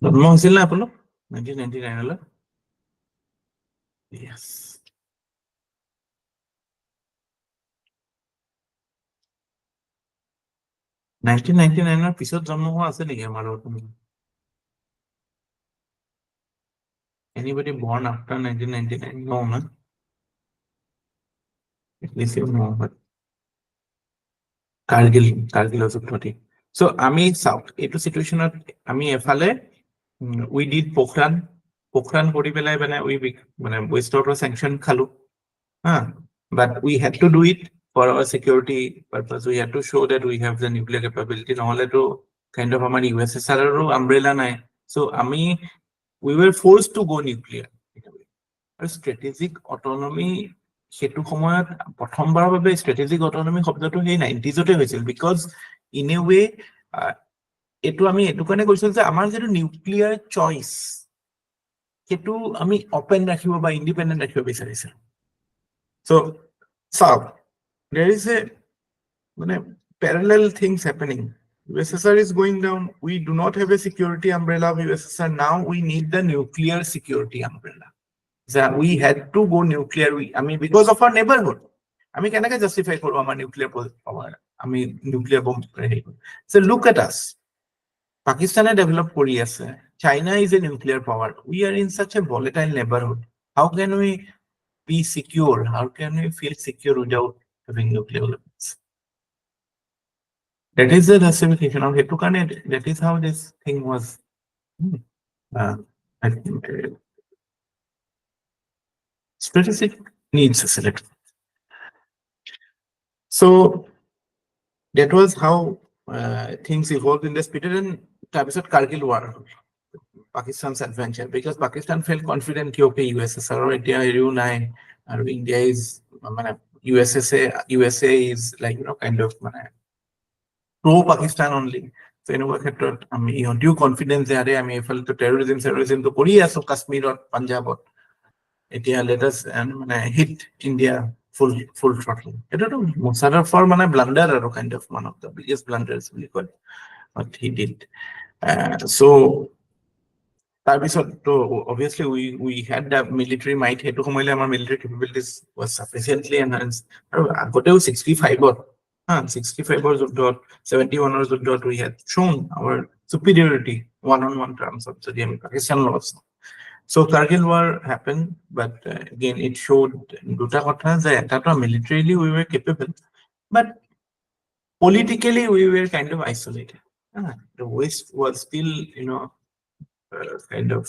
জন্ম হৈছিল না আপোনালোক 1999 লৈ? Yes. নাইনটিন পিছত জন্ম হোৱা আছে নেকি আমাৰ লগত? Anybody born after 1999? No, man. At least you know, but Kargil also 30. So আমি South এইটো সিচুৱেচনত আমি এফালে we did Pokhran কৰি পেলাই মানে we মানে ওয়েষ্টৰ পৰা sanction খালো, but we had to do it for our security purpose. We had to show that we have the nuclear capability, নহলে তো kind of আমাৰ USSR ৰো umbrella নাই. So we were forced to go nuclear. আৰু strategic autonomy সেটো সময়ত প্ৰথমবাৰৰ বাবে strategic autonomy শব্দটো সেই 90s তে হৈছিল, because in a way এটো আমি এটো কাৰণে কৈছিল যে আমাৰ যেটো nuclear choice সেইটো আমি open ৰাখিব বা independent ৰাখিব বিচাৰিছো so চাওক there is a মানে parallel things happening USSR is going down we do not have a security umbrella of USSR now we need the nuclear security umbrella that we had to go nuclear I mean because of our neighborhood আমি কেনেকৈ justify কৰো আমাৰ nuclear power আমি nuclear bomb so look at us Pakistan developed Korea. China is a nuclear power. We are in such a volatile neighborhood. How can we be secure? How can we feel secure without having nuclear weapons? That is the justification of Hetukane. That is how this thing was. I think strategic needs a select. So that was how things evolved in this period. And তাৰপিছত Kargil war. Pakistan's adventure because Pakistan felt confident कि okay USSR or India हेरिও নাই আৰু India is মানে USA is like kind of মানে pro Pakistan only so এনেকুৱা ক্ষেত্ৰত আমি ইহঁতিও confidence যে আৰে আমি এফালে terrorism তো কৰি আছো কাশ্মীৰত পাঞ্জাবত এতিয়া let us মানে hit India full throttle এটাতো Musharrafৰ মানে blunder আৰু kind of one of the biggest blunders বুলি কয় what he did so so obviously we had the military might hetu homoile amar military capabilities was sufficiently enhanced aru agoteo 65 or 65 or 71 or we had shown our superiority one-on-one terms of the Pakistan laws so Kargil war happened but again it showed duta kotha je eta militarily we were capable but politically we were kind of isolated the West was still kind of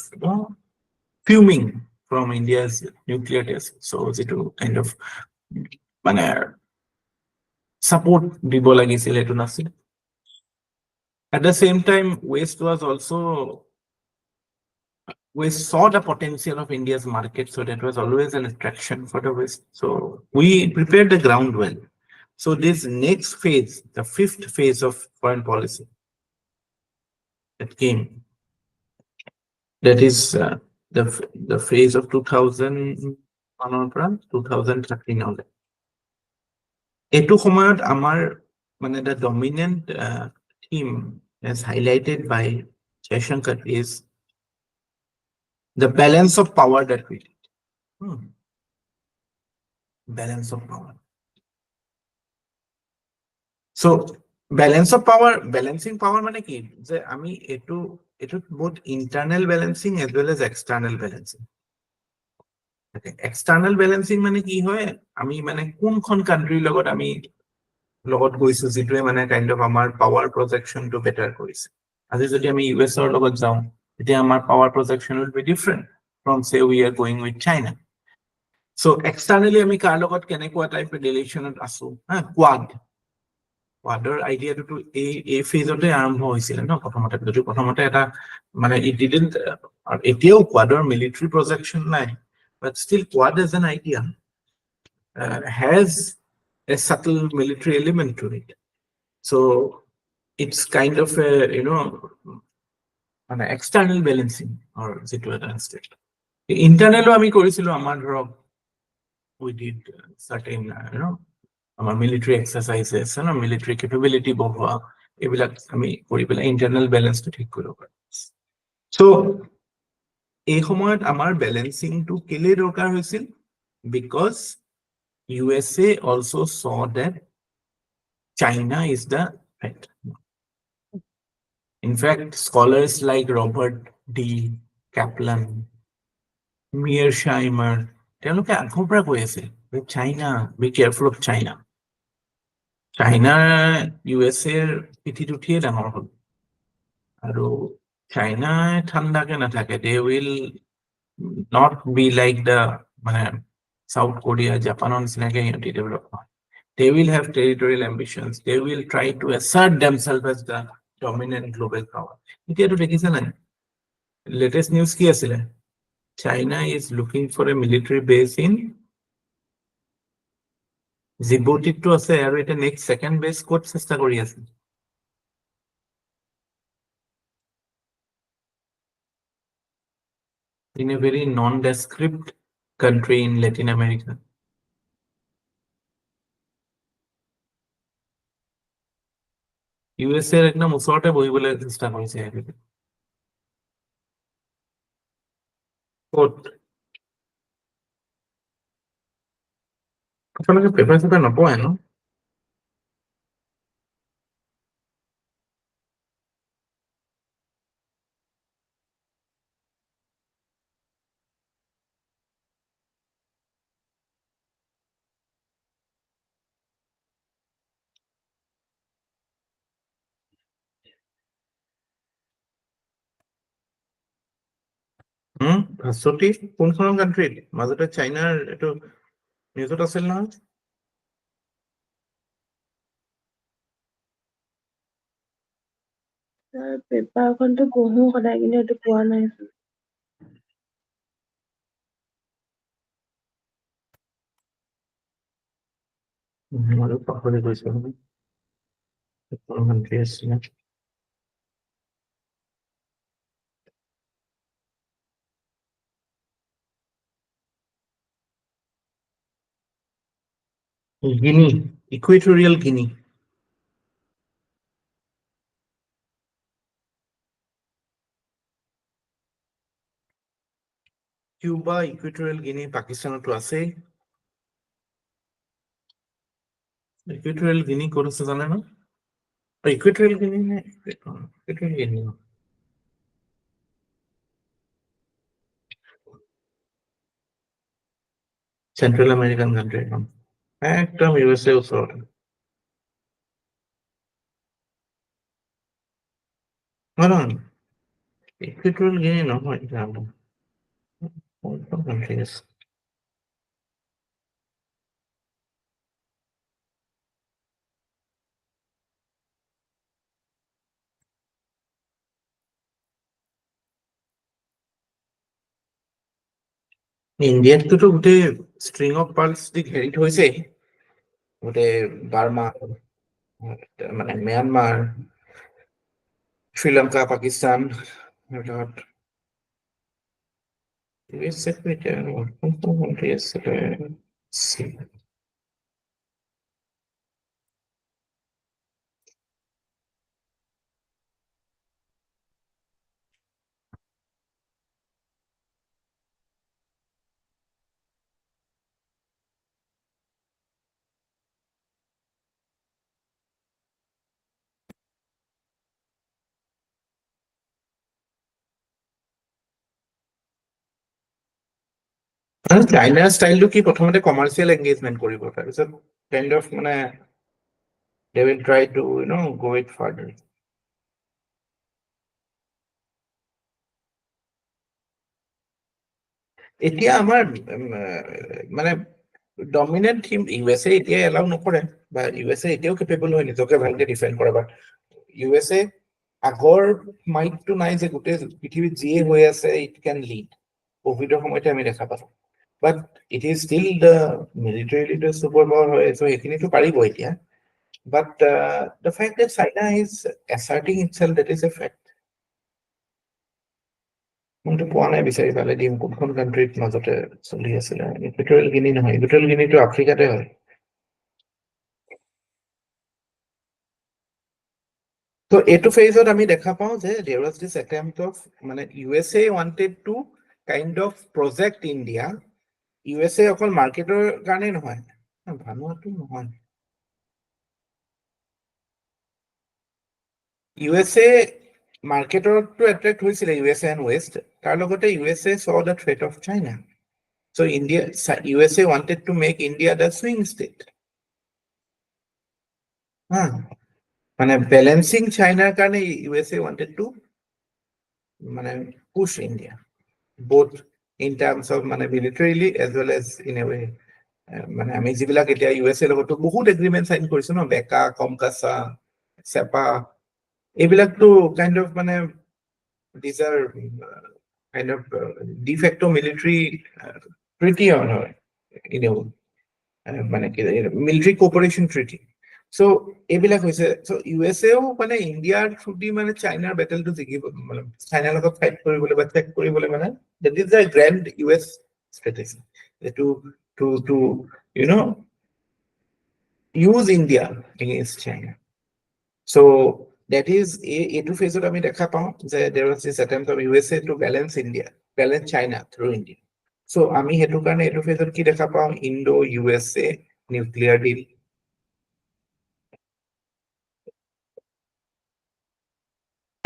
fuming from India's nuclear test. So it kind of support দিব লাগিছিল এটো নাছিল at the same time West saw the potential of India's market so that was always an attraction for the West so we prepared the ground well so this next phase the fifth phase of foreign policy that came that is the phase of 2013 only. Etu সময়ত আমাৰ মানে the dominant theme as highlighted by Jaishankar is the balance of power that we did. Balance of power. So balancing power মানে কি যে আমি এটো both internal balancing as well as external balancing external balancing মানে কি হয় আমি মানে কোনখন কান্ট্ৰিৰ লগত আমি লগত গৈছো যেটোৱে মানে kind of আমাৰ power projection to better কৰিছে আজি যদি আমি US ৰ লগত যাও এতিয়া আমাৰ power projection will be different from say we are going with China so externally আমি কাৰ লগত কেনেকুৱা টাইপ ৰিলেচনত আছো Quadৰ আইডিয়াটো এই ফেজতে আৰম্ভ হৈছিল ন প্ৰথমতে এটা মানে it didn't এতিয়াও Quadৰ military projection নাই but still Quad as an idea has a subtle military element to it so it's kind of a an external balancing or situation internally আমি কৰিছিলো আমাৰ ধৰক we did certain our military exercises and military capability বহোৱা এইবিলাক আমি কৰি পেলাই internal balance to ঠিক কৰিব পাৰো so এই সময়ত আমাৰ balancing to কেলে দৰকাৰ হৈছিল because USA also saw that China is the threat in fact scholars like Robert D Kaplan Mearsheimer তেওঁলোকে আগৰ পৰা কৈ আছে China be careful of China China USA পিঠিত উঠিয়ে ডাঙৰ হ'ল আৰু China ঠাণ্ডাকে নাথাকে they will not be like the মানে South Korea Japan নিচিনাকে সিহঁতি develop হয় they will have territorial ambitions they will try to assert themselves as the dominant global power এতিয়াতো দেখিছে নাই latest news কি আছিলে China is looking for a military base in Djibouti আছে আৰু এটা next second base ক'ত চেষ্টা কৰি আছে in a very nondescript country in Latin America? USA এর একদম ওচৰতে বহিবলৈ চেষ্টা কৰিছে একেবাৰে। ক'ত? আপোনালোকে পেপাৰ চেপাৰ নপঢ়ে ন? ভাস্বতী কোনখন কাণ্ট্ৰিত? মাজতে চাইনাৰ এইটো নিউজত আছিল নহয়। পেপাৰখনতো পঢ়ো সদায়, কিন্তু এইটো পোৱা নাই। মইও পাহৰি গৈছো। কোন কাণ্ট্ৰি আছিলে? গিনি, ইকুৱেটৰিয়েল গিনি। কিউবা, ইকুৱেটৰিয়েল গিনি, পাকিস্তানতো আছেই। ইকুৱেটৰিয়েল গিনি ক'ত আছে জানে ন? ইকুৱেটৰিয়েল গিনি নে ইকুৱেটৰিয়েল গিনি? চেন্ট্ৰেল আমেৰিকান কাণ্ট্ৰি এখন, একদম USA ওচৰতে। নহয়, ইকুৱেটৰিয়েল গিনি নহয়। কোনখন কাণ্ট্ৰি আছে? ইণ্ডিয়াততো গোটেই ষ্ট্ৰিং অফ পাৰ্লছ দি ঘেৰি থৈছেই, গোটেই বাৰ্মা, মানে ম্যানমাৰ, শ্ৰীলংকা, পাকিস্তান, কোনখন কাণ্ট্ৰি আছিলে? চাইনাৰ ষ্টাইলটো কি? প্ৰথমতে কমাৰ্চিয়েল এংগেজমেন্ট কৰিব, তাৰপিছত কাইণ্ড অফ মানে they will try to go it further. এতিয়া আমাৰ মানে ডমিনেন্ট থিম USA এতিয়া এলাউ নকৰে, বা USA এতিয়াও কেপেবল হয় নিজকে ভালকে ডিফেণ্ড কৰা, বাট USA আগৰ মাইকটো নাই যে গোটেই পৃথিৱীত যিয়ে হৈ আছে ইট কেন লিড। কোভিডৰ সময়তে আমি দেখা পালো, but it is still the military leader super power হয়, চ' সেইখিনিতো পাৰিব এতিয়া। But the fact that China is asserting itself, that is a fact. মইতো পোৱা নাই, বিচাৰি পালে দিম কোনখন কাণ্ট্ৰিত মাজতে চলি আছিলে। ইকুৱেটৰিয়েল গিনি নহয়, ইকুৱেটৰিয়েল গিনিটো আফ্ৰিকাতে হয়। তো এইটো ফেজত আমি দেখা পাওঁ যে there was this attempt of মানে USA wanted to kind of project India. USA অকল মাৰ্কেটৰ কাৰণে নহয়, ভানুৱাটো নহয়, USA মাৰ্কেটৰটো এট্ৰেক্ট হৈছিলে USA and West, তাৰ লগতে USA saw the threat of China. So USA wanted to make India the swing state. মানে balancing China কাৰণে USA wanted to মানে push India, both in terms of মানে militarily as well as in a way. মানে আমি যিবিলাক এতিয়া USA লগতো বহুত এগ্ৰিমেণ্ট চাইন কৰিছো ন, বেকা, কমকাছা, চেপা, এইবিলাকতো কাইণ্ড অফ মানে these are kind of de facto military treaty হয়, মানে কি মিলিটাৰী কোঅপাৰেশ্যন ট্ৰিটি। চ' এইবিলাক হৈছে, চ' USAও মানে ইণ্ডিয়াৰ থ্ৰুদি মানে চাইনাৰ বেটেলটো জিকিব, মানে চাইনাৰ লগত ফাইট কৰিবলৈ বা চেক কৰিবলৈ মানে That is the grand US strategy. To you know use India against China. So that is A2 phase of আমি দেখা পাওঁ যে there was this attempt of USA to balance India, balance China through India. So আমি সেইটো কাৰণে এইটো ফেজত কি দেখা পাওঁ Indo USA nuclear deal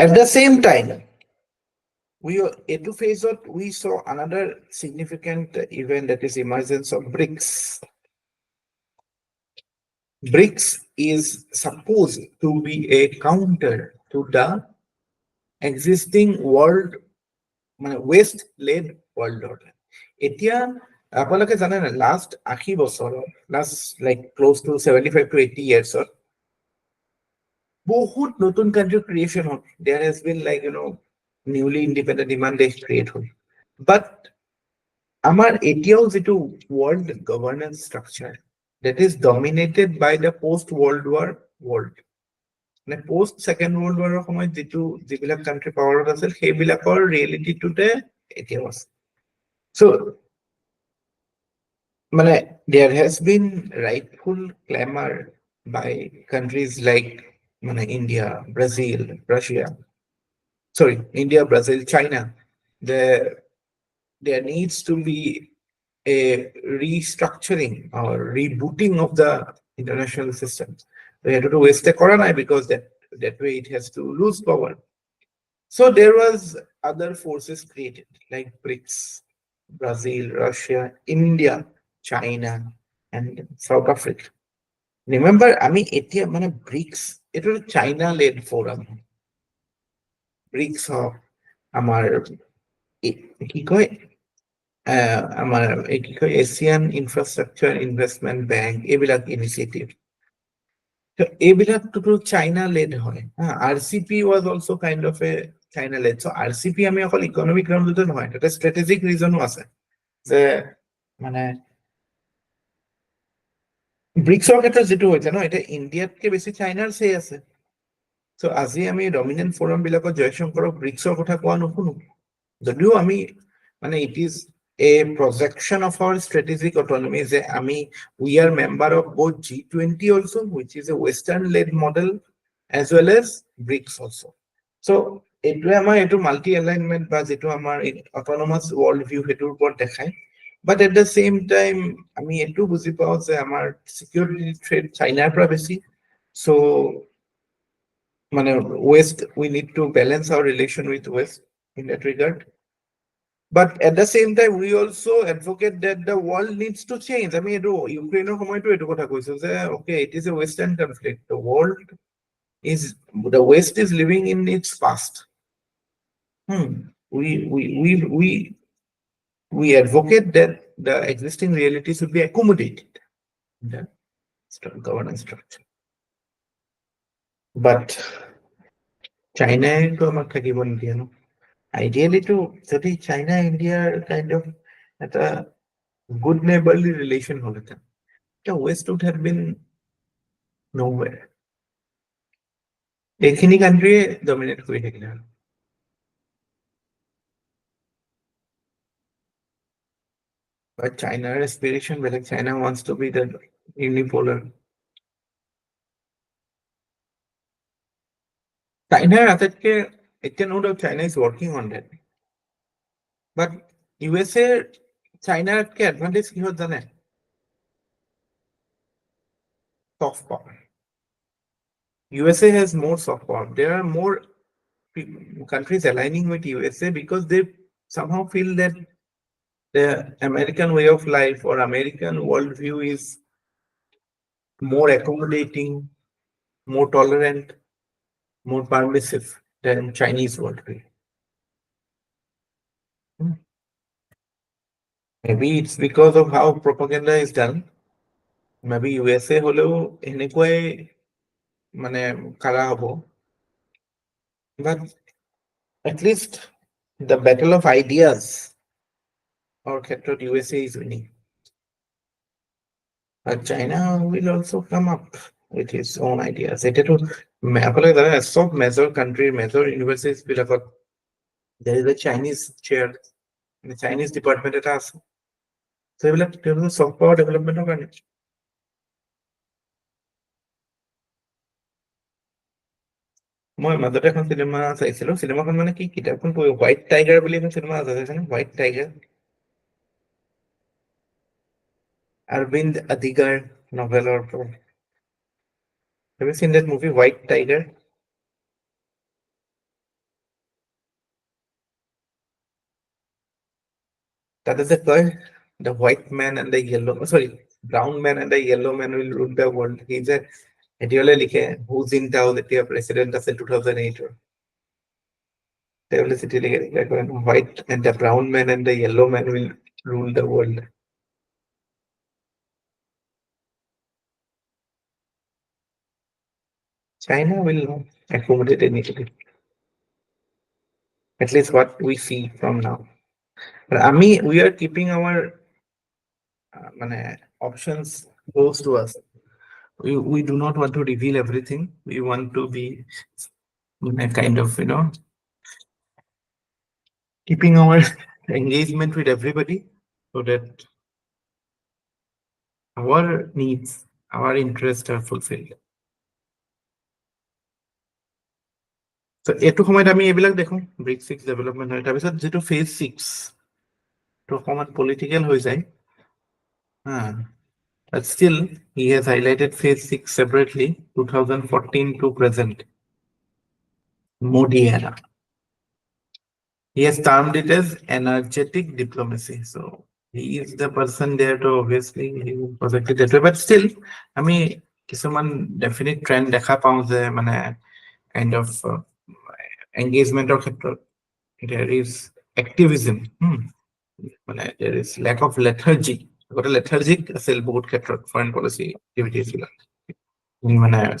at the same time A2 phase we saw another significant event, that is emergence of BRICS. BRICS is supposed to be a counter to the existing world West led world order. এতিয়া আপোনালোকে জানে না last 80 বছৰত last like close to 75 to 80 years বহুত নতুন country creation হ'ল there has been like newly independent ইমান দেশ ক্রিয়েট হ'ল বাট আমাৰ এতিয়াও যেটো world governance structure that is dominated by the post world war world. মানে পোস্ট সেকেন্ড ওয়ার্ল্ড ওয়াৰৰ সময়ত যিবিলাক কান্ট্ৰি পাৱাৰত আছিল সেইবিলাকৰ ৰিয়েলিটিটোতে এতিয়াও আছে so মানে there has been rightful clamor by countries like India, Brazil, Russia, India, Brazil, China. There needs to be a restructuring or rebooting of the international systems. We have to waste the corona because that way it has to lose power. So there was other forces created like BRICS, Brazil, Russia, India, China, and South Africa. Remember, etia BRICS, it was a China-led forum. BRICS of our Asian Infrastructure Investment Bank, এইবিলাক initiative. So এইবিলাক to China-led হয়. RCP was also kind of a China-led. So RCP আমি অকল economic ground নহয়, এটা strategic reason আছে যে ব্ৰিক্সৰ ক্ষেত্ৰত যেটো হৈছে ন এটা ইণ্ডিয়াতকে বেছি চাইনাৰ সে আছে সো আজি আমি ডমিনেন্ট ফোৰাম বিলাকত জয়শংকৰক ব্ৰিক্সৰ কথা কোৱা নুশুনো যদিও আমি it is a projection of our strategic autonomy যে আমি we are member of both G20 also, which is a western led model, as well as BRICS also. So এটো মাল্টি এলাইনমেন্ট বা যেটো আমাৰ অটোনমাস ওয়ার্ল্ড ভিউ হেতুৰ ওপৰত দেখায় but at the same time আমি এটো বুজি পাওঁ যে আমাৰ সিকিউৰিটি থ্ৰেট চাইনাৰ পৰা বেছি so west we need to balance our relation with west in that regard. But at the same time, we also advocate that the world needs to change. Ukraine okay, it is a Western conflict. The West is living in its past. We advocate that the existing reality should be accommodated in the governance structure. But China to আমাক থাকিব নিদিয়ে ন ideally to যদি China India kind of a good neighborly relation হলে the West would have been nowhere. এইখিনি country dominate কৰি থাকিলে but China's aspiration like China wants to be the unipolar. China আটাইতকে এতিয়া no doubt China is working on that. But USA China K advantage কিহত জানে soft power. USA has more soft power. There are more countries aligning with USA because they somehow feel that the American way of life or American worldview is more accommodating, more tolerant, more permissive than Chinese worldview. Maybe it's because of how propaganda is done. Maybe USA হলেও এনেকুৱাই খাৰা হ'ব. But at least the battle of ideas or ক্ষেত্ৰত USA is winning. But China will also come up with his own ideas. Some major country, major universities, there is a Chinese chair Chinese department এটা আছে। So এইবিলাক soft power ডেভেলপমেণ্টৰ কাৰণে। মই মাজতে এখন cinema চাইছিলো, চিনেমাখন মানে কি কিতাপখন পঢ়ি হোৱাইট টাইগাৰ বুলি এখন চিনেমা আছে, হোৱাইট টাইগাৰ, অৰবিন্দ আদিগাৰ নভেলৰ ওপৰত। Have you seen that movie, White Tiger? That is the guy, the white man and the yellow, sorry, brown man and the yellow man will rule the world. He's a এটিয়ালে লিখে who's in town এতিয়া president আছে 2008 ৰ তেওঁলে চিঠি লিখে white and the brown man and the yellow man will rule the world. China will not accommodate anybody. At least what we see from now. But we are keeping our options close to us. We do not want to reveal everything. We want to be kind of, keeping our engagement with everybody so that our needs, our interests are fulfilled. So এইটো সময়ত আমি এইবিলাক দেখো brick 6 development হয়, তাৰপিছত যেটো phase 6 তো সময়ত পলিটিক্যাল হৈ যায়। But still he has highlighted phase 6 separately, 2014 to present, Modi era. He has termed it as energetic diplomacy. So he is the person there to obviously he projected that way. But still, কিছুমান definite trend দেখা পাওঁ যে kind of engagement or there is activism. There is lack of lethargy. Lethargic আছিল বহুত ক্ষেত্ৰত foreign policy activities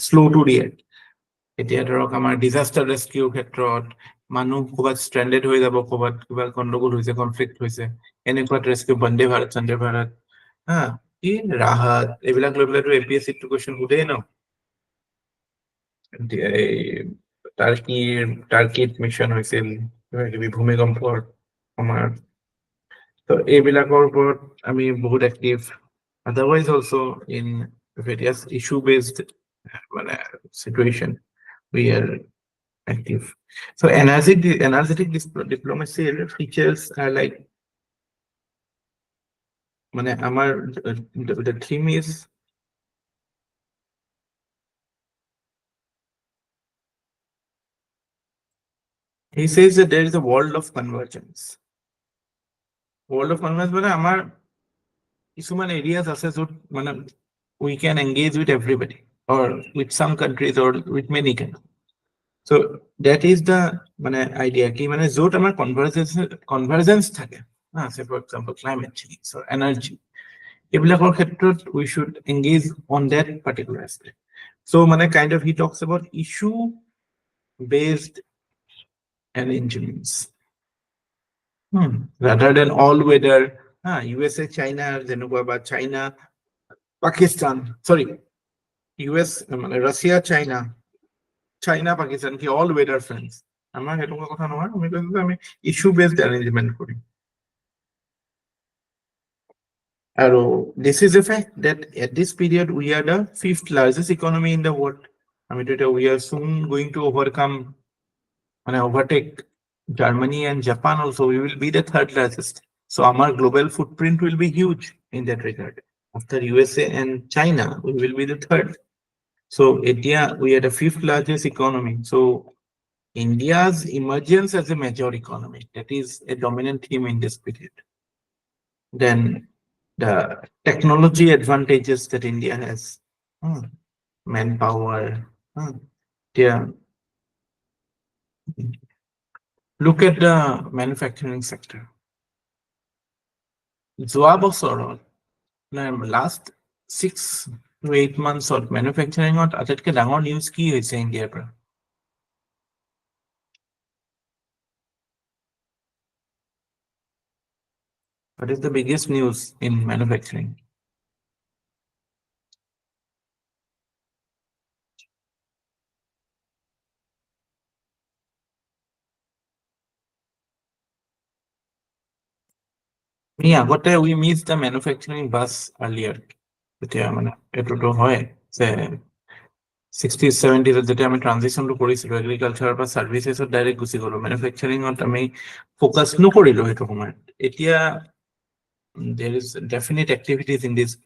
slow to react. এতিয়া ধৰক আমাৰ ডিজাস্টাৰ ৰেস্কিউৰ ক্ষেত্ৰত মানুহ ক'ৰবাত ষ্ট্ৰেণ্ডেড হৈ যাব, ক'ৰবাত কিবা গণ্ডগোল হৈছে, কনফ্লিক্ট হৈছে, এনেকুৱাত ৰেস্কিউ বন্দে ভাৰত চন্দে ভাৰত কি ৰাহাত এইবিলাক লৈ পেলাইতো APSC টো কুৱেশ্যন সোধেই ন। টাৰ্কিত মিছন হৈছিল ভূমিকম্পৰ সময়ত, তো এইবিলাকৰ ওপৰত আমি বহুত active. Otherwise also in various issue based situation we are active. So energetic diplomacy features are like the theme is he says that there is a world of convergence. World of convergence আমাৰ কিছুমান areas আছে য'ত we can engage with everybody or with some countries or with many countries. So that is the idea ki য'ত আমাৰ convergence থাকে, say for example climate change or energy, এইবিলাকৰ ক্ষেত্ৰত we should engage on that particular aspect. So kind of he talks about issue based arrangements rather than all weather USA China যেনেকুৱা বা China Pakistan, sorry, US Russia China Pakistan কি all weather friends, আমাৰ হেতুকা কথা নহয়, আমি issue based arrangement Karim. This is a fact that at this period we are the 5th largest economy in the world. We are soon going to overtake Germany and Japan also. We will be the 3rd largest. So our global footprint will be huge in that regard. After USA and China, we will be the 3rd. So India, we are the 5th largest economy. So India's emergence as a major economy, that is a dominant theme in this period. Then the technology advantages that India has, manpower, look at the manufacturing sector. যোৱা বছৰত last 6 to 8 months of manufacturing আটাইতকৈ ডাঙৰ news কি হৈছে ইণ্ডিয়াৰ পৰা? What is the biggest news in manufacturing? আগতে we missed the manufacturing bus earlier. যেতিয়া মানে এটোটো হয় যে 60s 70s যেতিয়া আমি ট্ৰানজিশনটো কৰিছিলো এগ্ৰিকালচাৰৰ পৰা সাৰ্ভিসেছত ডাইৰেক্ট গুচি গলো ম্যানুফ্যাকচাৰিঙত আমি ফোকাস নকৰিলো সেইটো সময়ত এতিয়া there is definite activities in this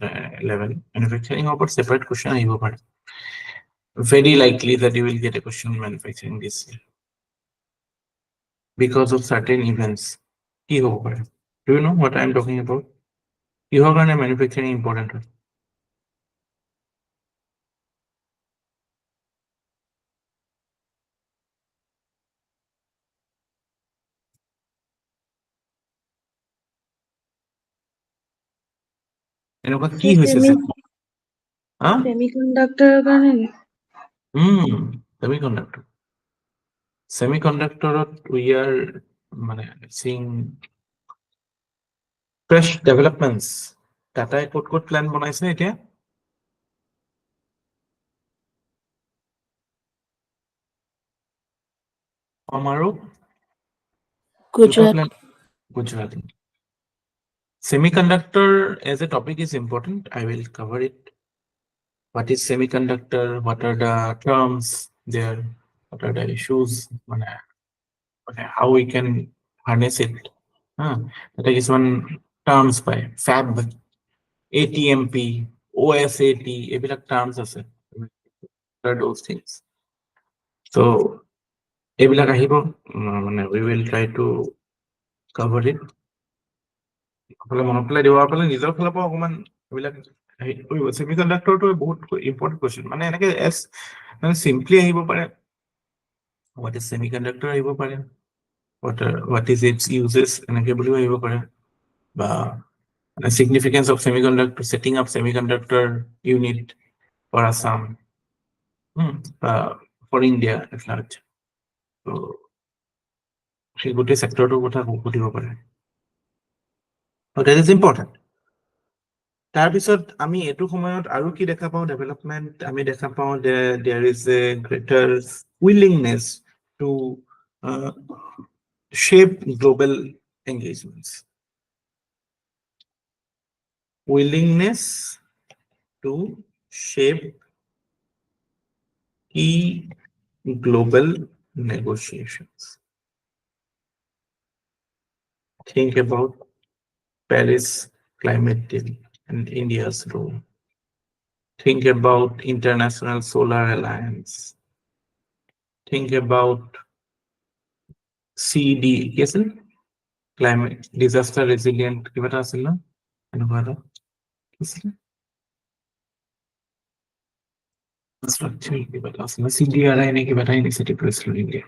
level manufacturing about separate question আহিব পাৰে very likely that you will get a question on manufacturing this year because of certain events কি হ'ব পাৰে do you know what I am talking about কিহৰ কাৰণে manufacturing important হয় এনেকুৱা কি হৈছে semiconductor কাৰণে semiconductor semiconductor we are seeing fresh developments Tata code plan বনাইছে এতিয়া আমাৰো Gujarat semiconductor as a topic is important I will cover it what is semiconductor what are the terms there what are the issues how we can harness it that is one terms by fab ATMP OSAT এইবিলাক terms আছে what are those things so এইবিলাক আহিব we will try to cover it আপলে মনত পেলাই দিব আপলে নিজৰ ফালৰ পৰা অকমান এইবিলাক semiconductor to বহুত important question মানে এনেকে as মানে simply আহিব পাৰে what is semiconductor আহিব পাৰে what is its uses এনেকে বুলিও আহিব পাৰে বা significance of semiconductor setting up semiconductor unit for Assam for India at large so সেই গোটেই সেক্টৰটোৰ কথা সুধিব পাৰে so that is important তাৰপিছত আমি এটো সময়ত আৰু কি দেখা পাও ডেভেলপমেন্ট আমি দেখা পাও there is a greater willingness to shape global engagements willingness to shape key global negotiations think about Paris climate deal and India's role think about International Solar Alliance think about CD yes climate disaster resilient কিবা এটা আছিল না এনেকুৱা এটা structure কিবা এটা আছিল CDRI নে কিবা এটা initiative লৈছিল India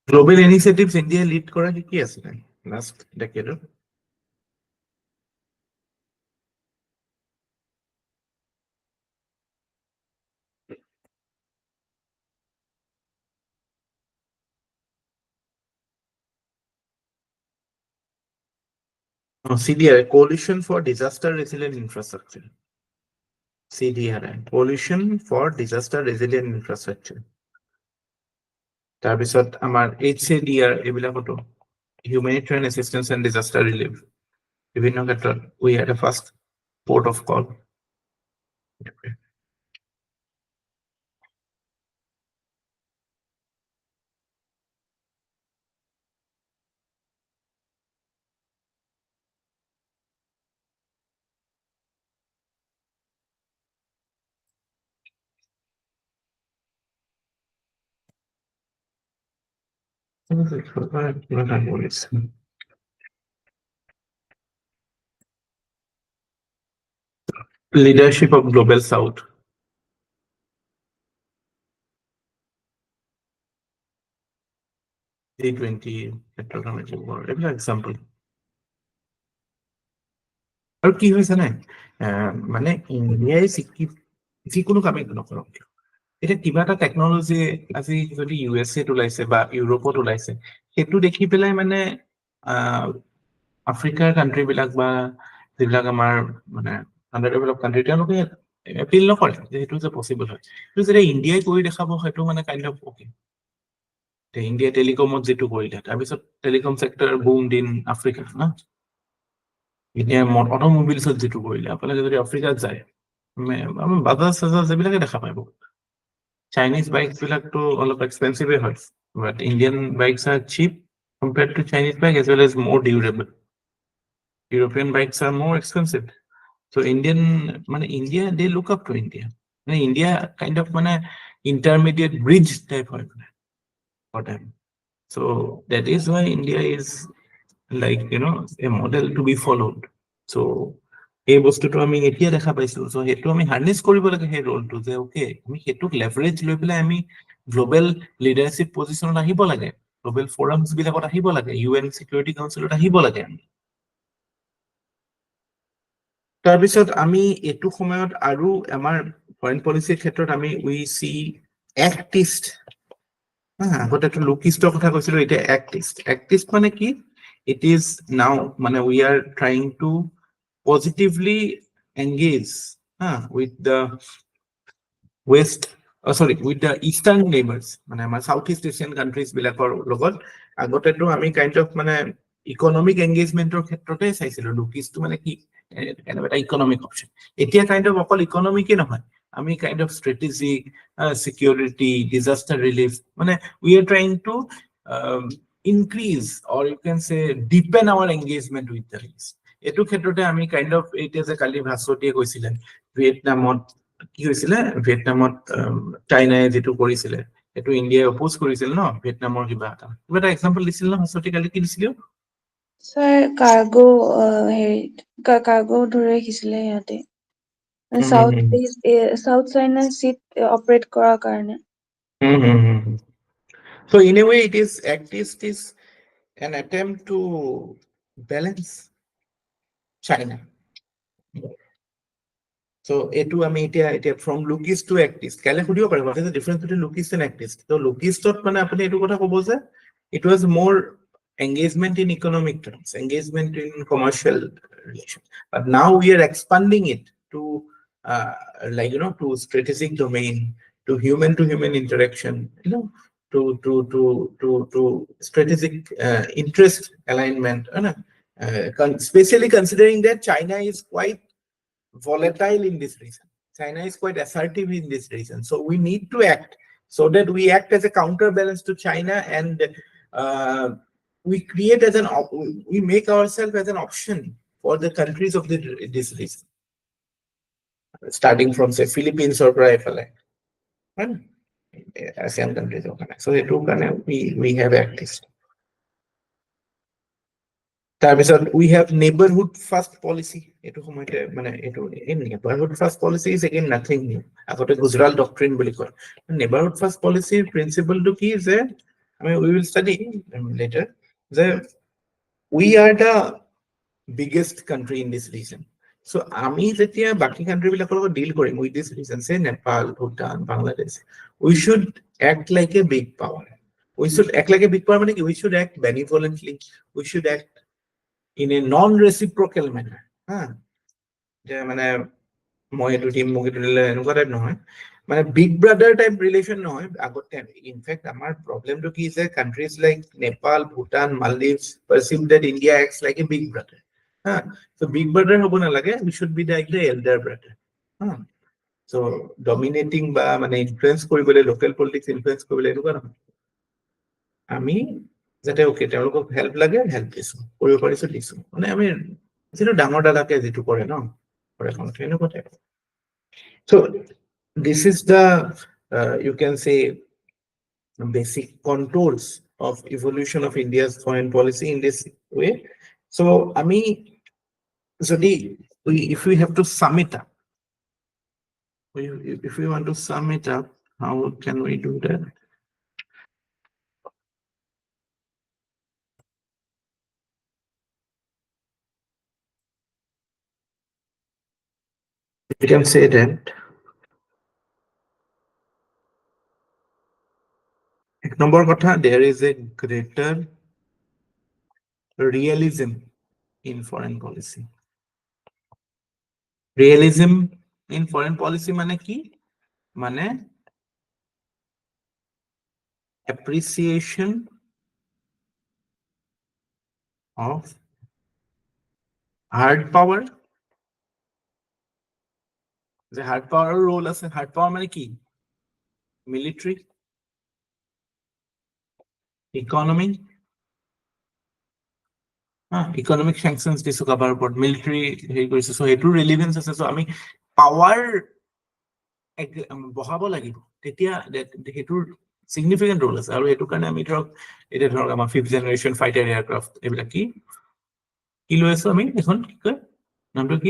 global initiatives India lead কৰা কি আছিল last decade CDRI Coalition for Disaster Resilient Infrastructure CDRI Coalition for Disaster Resilient Infrastructure তাৰপিছত আমাৰ HCDR এইবিলাকতো Humanitarian Assistance and Disaster Relief বিভিন্ন ক্ষেত্ৰত we had a first port of call leadership of Global South G20 এইবিলাক example আৰু কি হৈছে নাই মানে ইণ্ডিয়াই যিকোনো কামেই নকৰক এটা কিবা এটা টেকনলজি আজি যদি USA ওলাইছে বা ইউৰোপত ওলাইছে সেইটো দেখি পেলাই মানে আফ্ৰিকাৰ কান্ট্ৰি বিলাক বা যিবিলাক আমাৰ মানে আন্ডাৰ ডেভেলপ কান্ট্ৰি তেওঁলোকে এপিল নকৰে যে সেইটো যে পচিবল হয়। কিন্তু যেতিয়া ইণ্ডিয়াই কৰি দেখাব সেইটো মানে কাইণ্ড অফ অকে। ইণ্ডিয়া টেলিকমত যিটো কৰিলে, তাৰপিছত টেলিকম চেক্টৰ বুম ইন আফ্ৰিকা না, ইণ্ডিয়া অট'মোবিলছত যিটো কৰিলে, আপোনালোকে যদি আফ্ৰিকাত যায় বাজাজ চাজাজ এইবিলাকে দেখা পায় বহুত। চাইনিজ বাইকছ বিলাকতো অলপ এক্সপেঞ্চিভে হয়, but Indian bikes are cheap compared to Chinese bike as well as more durable. European bikes are more expensive. So Indian, মানে India, they look up to India. মানে India kind of মানে intermediate bridge type হয় মানে for them. So that is why India is like, you know, a model to be followed. So এই বস্তুটো আমি এতিয়া দেখা পাইছো। So সেইটো আমি হাৰ্নেছ কৰিব লাগে সেই ৰোলটো, যে ওকে আমি সেইটোক লেভাৰেজ লৈ পেলাই আমি গ্লোবেল লিডাৰশ্বিপ পজিশ্যনত আহিব লাগে, গ্লোবেল ফৰামছ বিলাকত আহিব লাগে, UN চিকিউৰিটি কাউন্সিলত আহিব লাগে। তাৰপিছত আমি এইটো সময়ত আৰু আমাৰ ফৰেন পলিচিৰ ক্ষেত্ৰত আমি উই চি এক্টিষ্ট, আগতে লুকিষ্টৰ কথা কৈছিলো, এতিয়া এক্টিষ্ট। এক্টিষ্ট মানে কি? ইট ইজ নাও মানে we are trying to positively engage with the West, sorry with the eastern neighbours, মানে আমাৰ চাউথ ইষ্ট এছিয়ান কাণ্ট্ৰিজ বিলাকৰ লগত। আগতেতো আমি কাইণ্ড অফ মানে ইকনমিক এংগেজমেন্টৰ ক্ষেত্ৰতে চাইছিলো লুকিষ্টটো মানে কি এটা ইকনমিক অপশ্যন। এতিয়া কাইণ্ড অফ অকল ইকনমিকে নহয়, আমি kind of strategic, security, disaster relief, মানে we are trying to increase or you can say deepen our engagement with the east. এইটো ক্ষেত্ৰতে আমি কাইণ্ড অফ এতিয়া যে কালি ভাস্বতীয়ে কৈছিলে ভিয়েটনামত কি হৈছিলে, ভিয়েটনামত চাইনাই যিটো কৰিছিলে সেইটো ইণ্ডিয়াই অপোজ কৰিছিল ন, ভিয়েটনামৰ কিবা এটা এক্সাম্পল দিছিল ন ভাস্বতী কালি, কি দিছিল? ছাৰ কাৰ্গো, কাৰ্গো ধৰি ৰাখিছিলে সিহঁতে চাউথ চাইনা চিত অপাৰেট কৰাৰ কাৰণে। So in a way it is, activist is an attempt to balance China. So এইটো আমি এতিয়া from lukist to activist কালে সুধিব পাৰিব what is the difference between lukist and activist? So lukistত মানে আপুনি এইটো কথা ক'ব যে it was more engagement in economic terms, engagement in commercial relations, but now we are expanding it to like, you know, to strategic domain, to human interaction, you know, to strategic interest alignment, especially considering that China is quite volatile in this region. China is quite assertive in this region. So we need to act so that we act as a counterbalance to China, and we create as we make ourselves as an option for the countries of this region, starting from say Philippines or right? ASEAN countries. So we have activists. তাৰপিছত we have neighborhood first policy. এইটো সময়তে মানে এইটো neighborhood first policy is again nothing new. আগতে Gujarat doctrine বুলি কয়। neighborhood first policy principle টো কি যে we will study later যে we are the biggest country in this region. So আমি যেতিয়া বাকি কান্ট্রি বিলাকৰ লগত ডিল কৰিম with this region, say Nepal, Bhutan, Bangladesh, we should act like a big power. We should act like a big power মানে কি? We should act benevolently. We should act in a non-reciprocal manner. যে মানে মই এইটো team মোক এইটো দিলে এনেকুৱা টাইপ নহয়, মানে বিগ ব্ৰাদাৰ টাইপ ৰিলেশ্যন নহয়। আগতে ইনফেক্ট আমাৰ প্ৰব্লেমটো কি যে কান্ট্ৰিজ লাইক নেপাল, ভূটান, মালদ্বীপছ perceive that India acts like a big brother. So big brother হ'ব নালাগে, we should be like the elder brother. So dominating বা মানে ইনফ্লুৱেঞ্চ কৰিবলৈ, লোকেল পলিটিক্স ইনফ্লুৱেঞ্চ কৰিবলৈ এনেকুৱা নহয়। আমি যাতে ওকে তেওঁলোকক হেল্প লাগে, হেল্প দিছো, কৰিব পাৰিছো দিছো, মানে আমি যিটো ডাঙৰ দাদাকে যিটো কৰে ন ঘৰখনত এনেকুৱা type. So this is the you can say basic contours of evolution of India's foreign policy in this way. So আমি যদি if we have to sum it up, if we want to sum it up, how can we do that? We can say that এক number কথা, there is a greater realism in foreign policy. Realism in foreign policy মানে কি মানে appreciation of hard power যে hard পাওয়ার role আছে hard পাওয়ার মানে কি military economy economic sanctions দিছো কাবাৰ ওপৰত মিলিটাৰী হেৰি কৰিছে সো এটো ৰিলেভেন্স আছে সো আমি পাৱাৰ বহাব লাগিব তেতিয়া হেতুৰ significant role আছে আৰু এটো কাৰণে আমি ধৰক এটা ধৰক আমাৰ 5th generation fighter aircraft এইবিলাক কি লৈ আছো আমি এখন কি কয় নামটো কি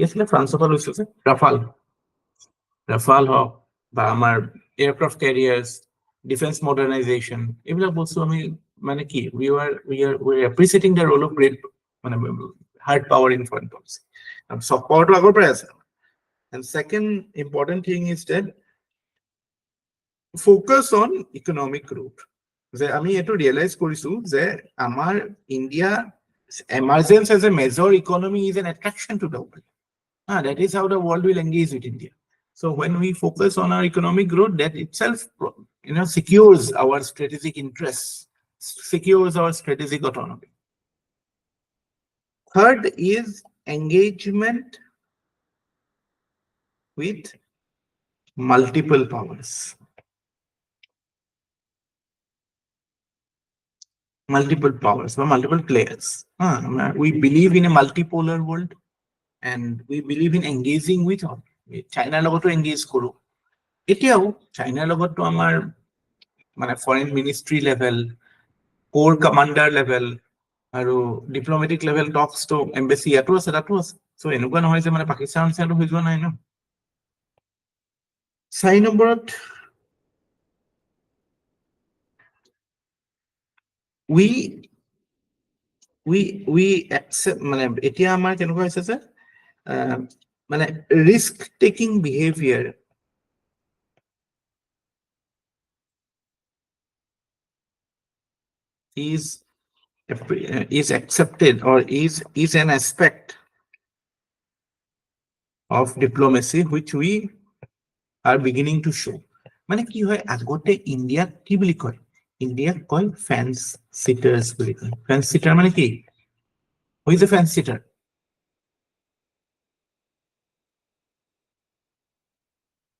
আছিলে ফ্ৰান্সৰ পৰা লৈছো যে ৰাফাল হওক বা আমাৰ এয়াৰক্ৰাফ্ট কেৰিয়াৰ্স ডিফেন্স মডাৰ্নাইজেশন এইবিলাক বস্তু আমি মানে কি we are appreciating the role of great মানে hard power in foreign policy সব পাওয়াৰটো আগৰ পৰাই আছে and second important thing is that focus on economic growth যে আমি এটো ৰিয়েলাইজ কৰিছো যে আমাৰ India emergence as a major economy is an attraction to the world. That is how the world will engage with India. So when we focus on our economic growth, that itself, secures our strategic interests, secures our strategic autonomy. Third is engagement with multiple powers. Multiple powers or multiple players. We believe in a multipolar world and we believe in engaging with all. China logoto engage koro. Etiao China logoto amar মানে foreign ministry level, core commander level, আৰু diplomatic level talks to embassy ইয়াতো আছে তাতো আছে so এনেকুৱা নহয় যে মানে পাকিস্তান চাইডো হৈ যোৱা নাই ন 4 নম্বৰত we accept মানে এতিয়া আমাৰ কেনেকুৱা হৈছে যে মানে risk taking behavior is accepted or is an aspect of diplomacy which we are beginning to show মানে কি হয় আগতে ইন্ডিয়া কি বুলি কয় ইন্ডিয়া কয় ফ্যান্স সিটার্স বুলি কয় ফ্যান্স সিটার মানে কি who is a fans seater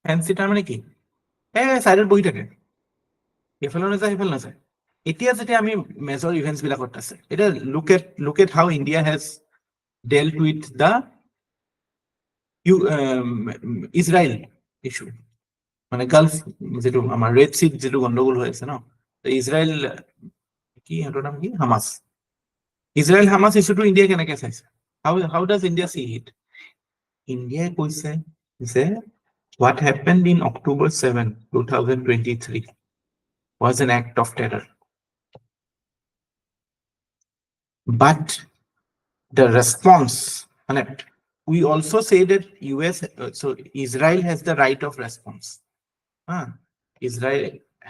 fans seater মানে কি সাইডত বহি থাকে এফালে নাযায় সেইফালে নাযায় এতিয়া যেতিয়া আমি মেজৰ ইভেন্টস বিলাকত আছে এটা look at how India has dealt with the Israel issue মানে গালফ যেটো আমাৰ ৰেড সি যেটো গন্ডগোল হৈ আছে ন ইজৰাইল কি হেতৰ নাম কি হামাস ইজৰাইল হামাস ইস্যুটো ইন্ডিয়া কেনেকৈ চাইছে how does India see it India কৈছে যে what happened in October 7 2023 was an act of terror but the response and we also say that US so Israel has the right of response Israel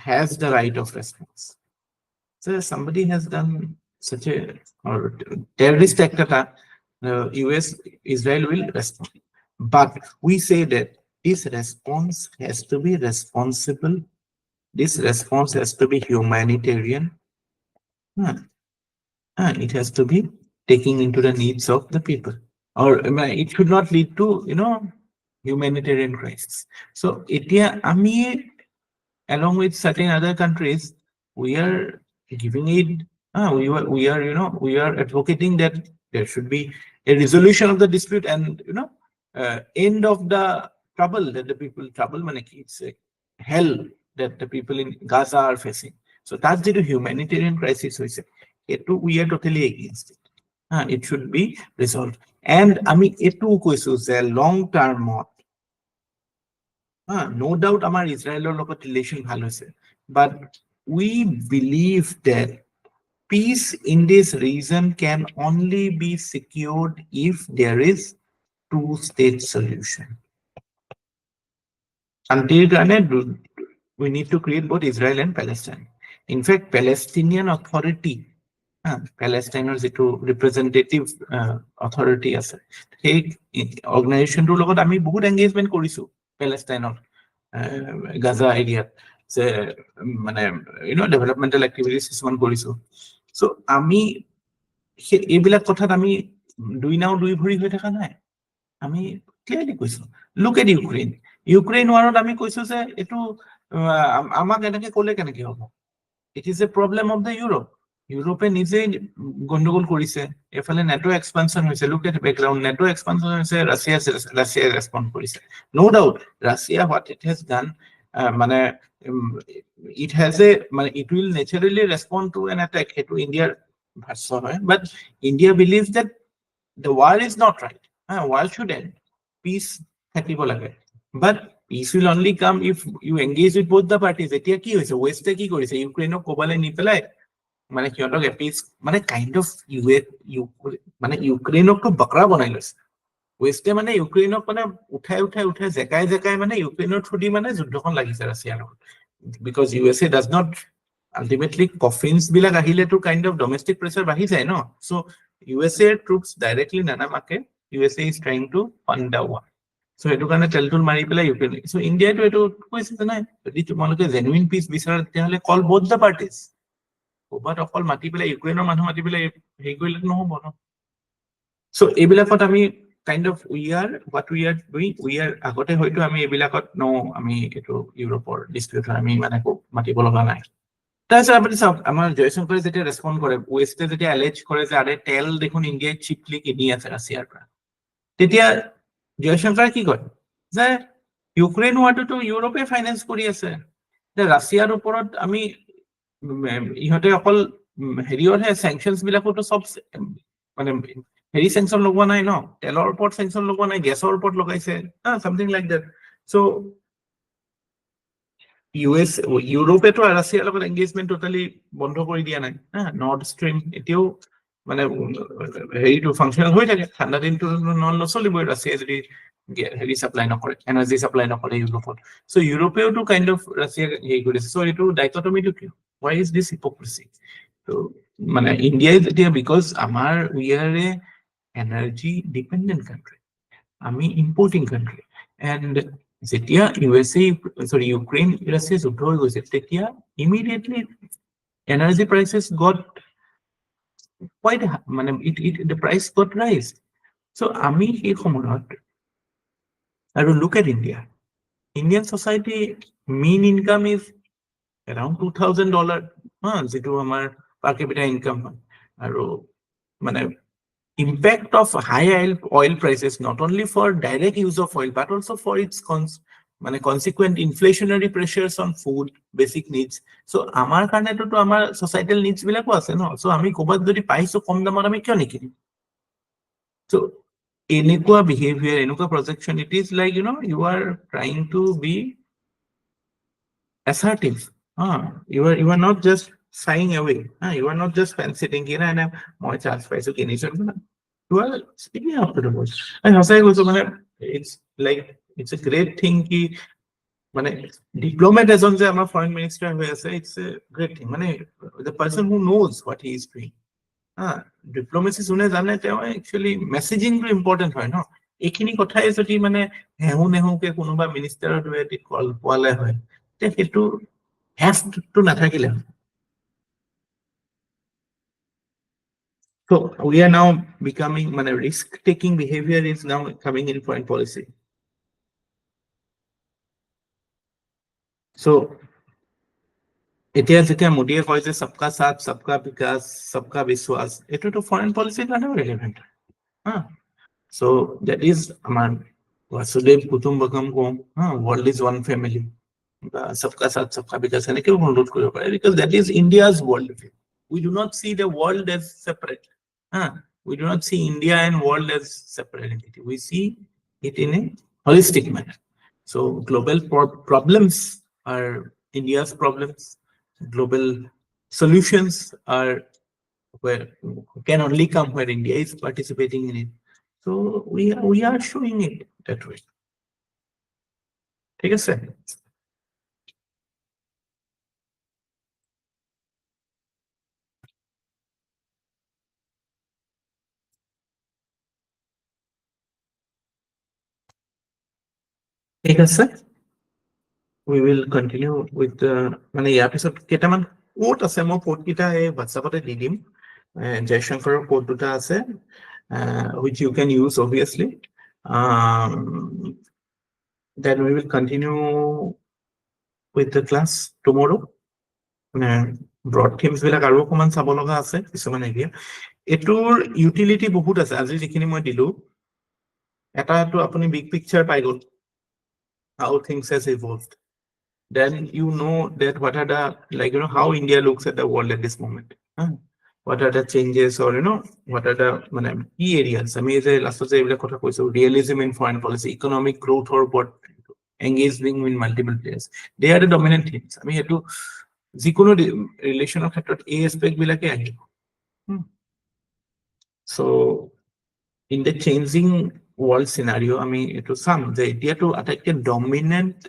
has the right of response so somebody has done such a or terrorist act US Israel will respond but we say that this response has to be responsible this response has to be humanitarian it has to be taking into the needs of the people or it should not lead to humanitarian crisis so etia ami along with certain other countries we are giving it we are advocating that there should be a resolution of the dispute and end of the trouble that the people trouble মানে কি it's a hell that the people in Gaza are facing so that's the humanitarian crisis hoise etu we are totally against it it should be resolved and আমি এটু কৈছো যে long term no doubt আমাৰ ইজৰাইলৰ লগত relation ভাল হৈছে but we believe that peace in this region can only be secured if there is two-state solution until then we need to create both Israel and Palestine in fact Palestinian Authority Palestine যেটো representative authority আছে সেই অৰ্গেনাইজেশ্যনটোৰ লগত আমি বহুত engagement কৰিছো পেলেষ্টাইনৰ গাজা এৰিয়াত যে মানে ডেভেলপমেন্টাল এক্টিভিটিজ কিছুমান কৰিছো সো আমি এইবিলাক কথাত আমি দুই নাও দুই ভৰি হৈ থকা নাই আমি ক্লিয়াৰলি কৈছো লুক এট ইউক্ৰেইন ওয়াৰত আমি কৈছো যে এটো আমাক এনেকে ক'লে কেনেকে হ'ব it is a problem of the ইউৰোপে নিজে গণ্ডগোল কৰিছে এফালে নেটো এক্সপানশন হৈছে look at background NATO expansion হৈছে ৰাছিয়া ৰেসপন্ড কৰিছে no doubt Russia what it has done মানে it has a it will naturally respond to an attack to India but India believes that the war is not right war should end peace থাকিব লাগে but peace will only come if you engage with both the parties এতিয়া কি হৈছে ওয়েস্টে কি কৰিছে ইউক্ৰেইনক কোবালে নি পেলাই মানে কিয়তক এপিস মানে কাইন্ড অফ মানে ইউক্ৰেইনক বকৰা বনাই লৈছে ওয়েস্টে মানে ইউক্ৰেইনক মানে উঠাই জেকাই মানে ইউক্ৰেইনৰ থ্ৰুদি মানে যুদ্ধখন লাগিছে ৰাছিয়াৰ লগত because USA does not ultimately coffins বিলাক আহিলে to kind of domestic pressure বাঢ়ি যায় no so USA troops directly নানামাকে USA is trying to fund the war so এটো কাৰণে তেলটুল মাৰি পেলাই ইউক্ৰেইন so ইন্ডিয়া তো এটো কৈছে যে নাই যদি তোমালোকে জেনুইন পিস বিচাৰা তেতিয়াহলে কল both the parties ওবাত অকল মাতি পেলাই ইউক্ৰেইনৰ মানুহ মাতি পেলাই হেই কৰিলে নহব ন so এইবিলাকত আমি kind of what we are doing আগতে হয়তো আমি এইবিলাকত আমি এটো ইউৰোপৰ ডিসপিউট আমি মানে মাতিব লগা নাই তাৰপিছত আপুনি চাওক আমাৰ জয়শংকৰে যেতিয়া ৰেসপন্ড কৰে ওয়েস্টে যেতিয়া এলেজ কৰে যে আৰে তেল দেখোন ইণ্ডিয়াই চিপলি কিনি আছে ৰাছিয়াৰ পৰা তেতিয়া জয়শংকৰে কি কয় যে ইউক্ৰেইন ওয়াৰটো ইউৰোপে ফাইনান্স কৰি আছে যে ৰাছিয়াৰ ওপৰত আমি ইহঁতে অকল হেৰিয়ৰহে স্যাংশনস বিলাকতো সব মানে হেৰি স্যাংশন লগোৱা নাই ন তেলৰ ওপৰত স্যাংশন লগোৱা নাই গ্যাসৰ ওপৰত লগাইছে something like that so US ইউৰোপে তো ৰাছিয়াৰ লগত এংগেজমেন্ট টোটালি বন্ধ কৰি দিয়া নাই নৰ্থ ষ্ট্ৰীম এতিয়াও মানে হেৰিটো ফাংশনাল হৈ থাকে ঠাণ্ডা দিনটো নচলিব ৰাছিয়া যদি হেৰি সাপ্লাই নকৰে এনাৰ্জি সাপ্লাই নকৰে ইউৰোপত সো ইউৰোপেও তো কাইন্ড অফ ৰাছিয়া হেৰি কৰিছে সো এটো ডাইকটমিটো কি why is this hypocrisy so মানে ইন্ডিয়া যেতিয়া বিকজ আমাৰ we are a energy dependent country আমি importing country and যেতিয়া ইউক্ৰেইন ৰাছিয়া যুদ্ধ হৈ গৈছে তেতিয়া immediately energy prices got quite মানে the price got rise so আমি এই সময়ত আৰু look at Indian society mean income is around $2,000 যেটো আমাৰ per capita income আৰু মানে impact of high oil prices not only for direct use of oil but also for its consequent inflationary pressures on food basic needs so আমাৰ কাৰণে তো আমাৰ societal needs বিলাকো আছে ন so আমি কোবাত যদি পাইছো কম দামত আমি কিয় নিকিনিম so এনেকুৱা behavior এনেকুৱা projection it is like you are trying to be assertive you are not just shying away you are not just fancy thinking and মই চান্স পাইছো কিনিছো you are speaking up to the voice and হসাই কৈছো মানে it's a great thing ki মানে diplomat এজন যে আমাৰ foreign minister হৈ আছে it's a great thing মানে the person who knows what he is doing diplomacy যোনে জানে তেওঁ actually messaging টো important হয় ন এইখিনি কথাই যদি মানে হেহুকে কোনোবা মিনিষ্টাৰৰ দুৱেটি কল পোৱালে হয় তে হেতু হেফটো নাথাকিলে so we are now becoming risk taking behavior is now coming in foreign policy so এতিয়া যেতিয়া মোদীয়ে কয় যে সবকা সাথ সবকা বিকাশ সবকা বিশ্বাস এটো তো ফরেন পলিসিৰ কাৰণেও ৰেলেভেন্ট so that is আমাৰ Vasudev Kutumbakam com world is one family सबका साथ सबका विकास এনেকে অনুৰোধ কৰিব পাৰে because that is India's worldview we do not see the world as separate we do not see India and world as separate entity we see it in a holistic manner so global problems are India's problems global solutions are where can only come where India is participating in it so we are showing it that way ঠিক আছে ঠিক আছে, we will continue with the মানে ইয়াৰ পিছত কেইটামান coat আছে, মই coat কেইটা এই হোৱাটছএপতে দি দিম। জয়শংকৰৰ কোট দুটা আছে, which you can use obviously. Then we will continue with the class tomorrow. Broad themes বিলাক আৰু অকমান চাব লগা আছে কিছুমান এৰিয়া। এইটোৰ ইউটিলিটি বহুত আছে, আজি যিখিনি মই দিলো এটাটো আপুনি big picture pi goal, how things has evolved. Then you know that what are the, like, you know, how India looks at the world at this moment. What are the changes, or you know, what are the key areas. I mean, last realism in foreign policy, economic growth, or what engaging in multiple players. They are the dominant themes. I mean, to যিকোনো ৰিলেশ্যনৰ ক্ষেত্ৰত এই aspect বিলাকে আহিব। So in the changing world scenario, আমি এইটো চাম যে এতিয়াতো আটাইতকৈ dominant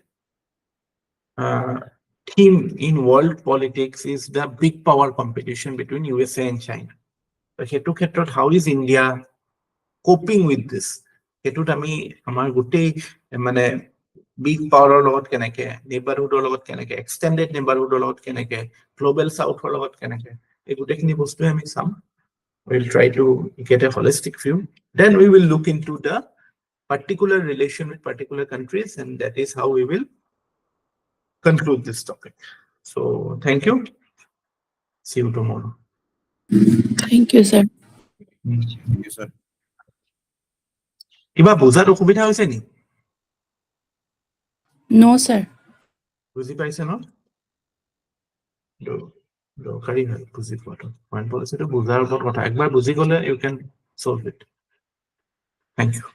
theme in world politics is the big power competition between USA and China. সেইটো ক্ষেত্ৰত how is India coping with this? সেইটোত আমি আমাৰ গোটেই বিগ পাৱাৰৰ লগত কেনেকে, নেবাৰহুডৰ লগত কেনেকে, এক্সটেণ্ডেড নেবাৰহুডৰ লগত কেনেকে, গ্লোবেল সাউথৰ লগত কেনেকে, এই গোটেইখিনি বস্তুৱে আমি চাম। We'll try to get a holistic view. Then we will look into the particular relation with particular countries, and that is how we will conclude this topic. So thank you. See you tomorrow. Thank you, sir. Thank you, sir. কিবা বুজাত অসুবিধা হৈছে নি? No, sir. বুজি পাইছে ন? দৰকাৰী হয় বুজি পোৱাটো। ফৰেন পলিচিটো বুজাৰ ওপৰত কথা, একবাৰ বুজি গ'লে you can solve it. Thank you.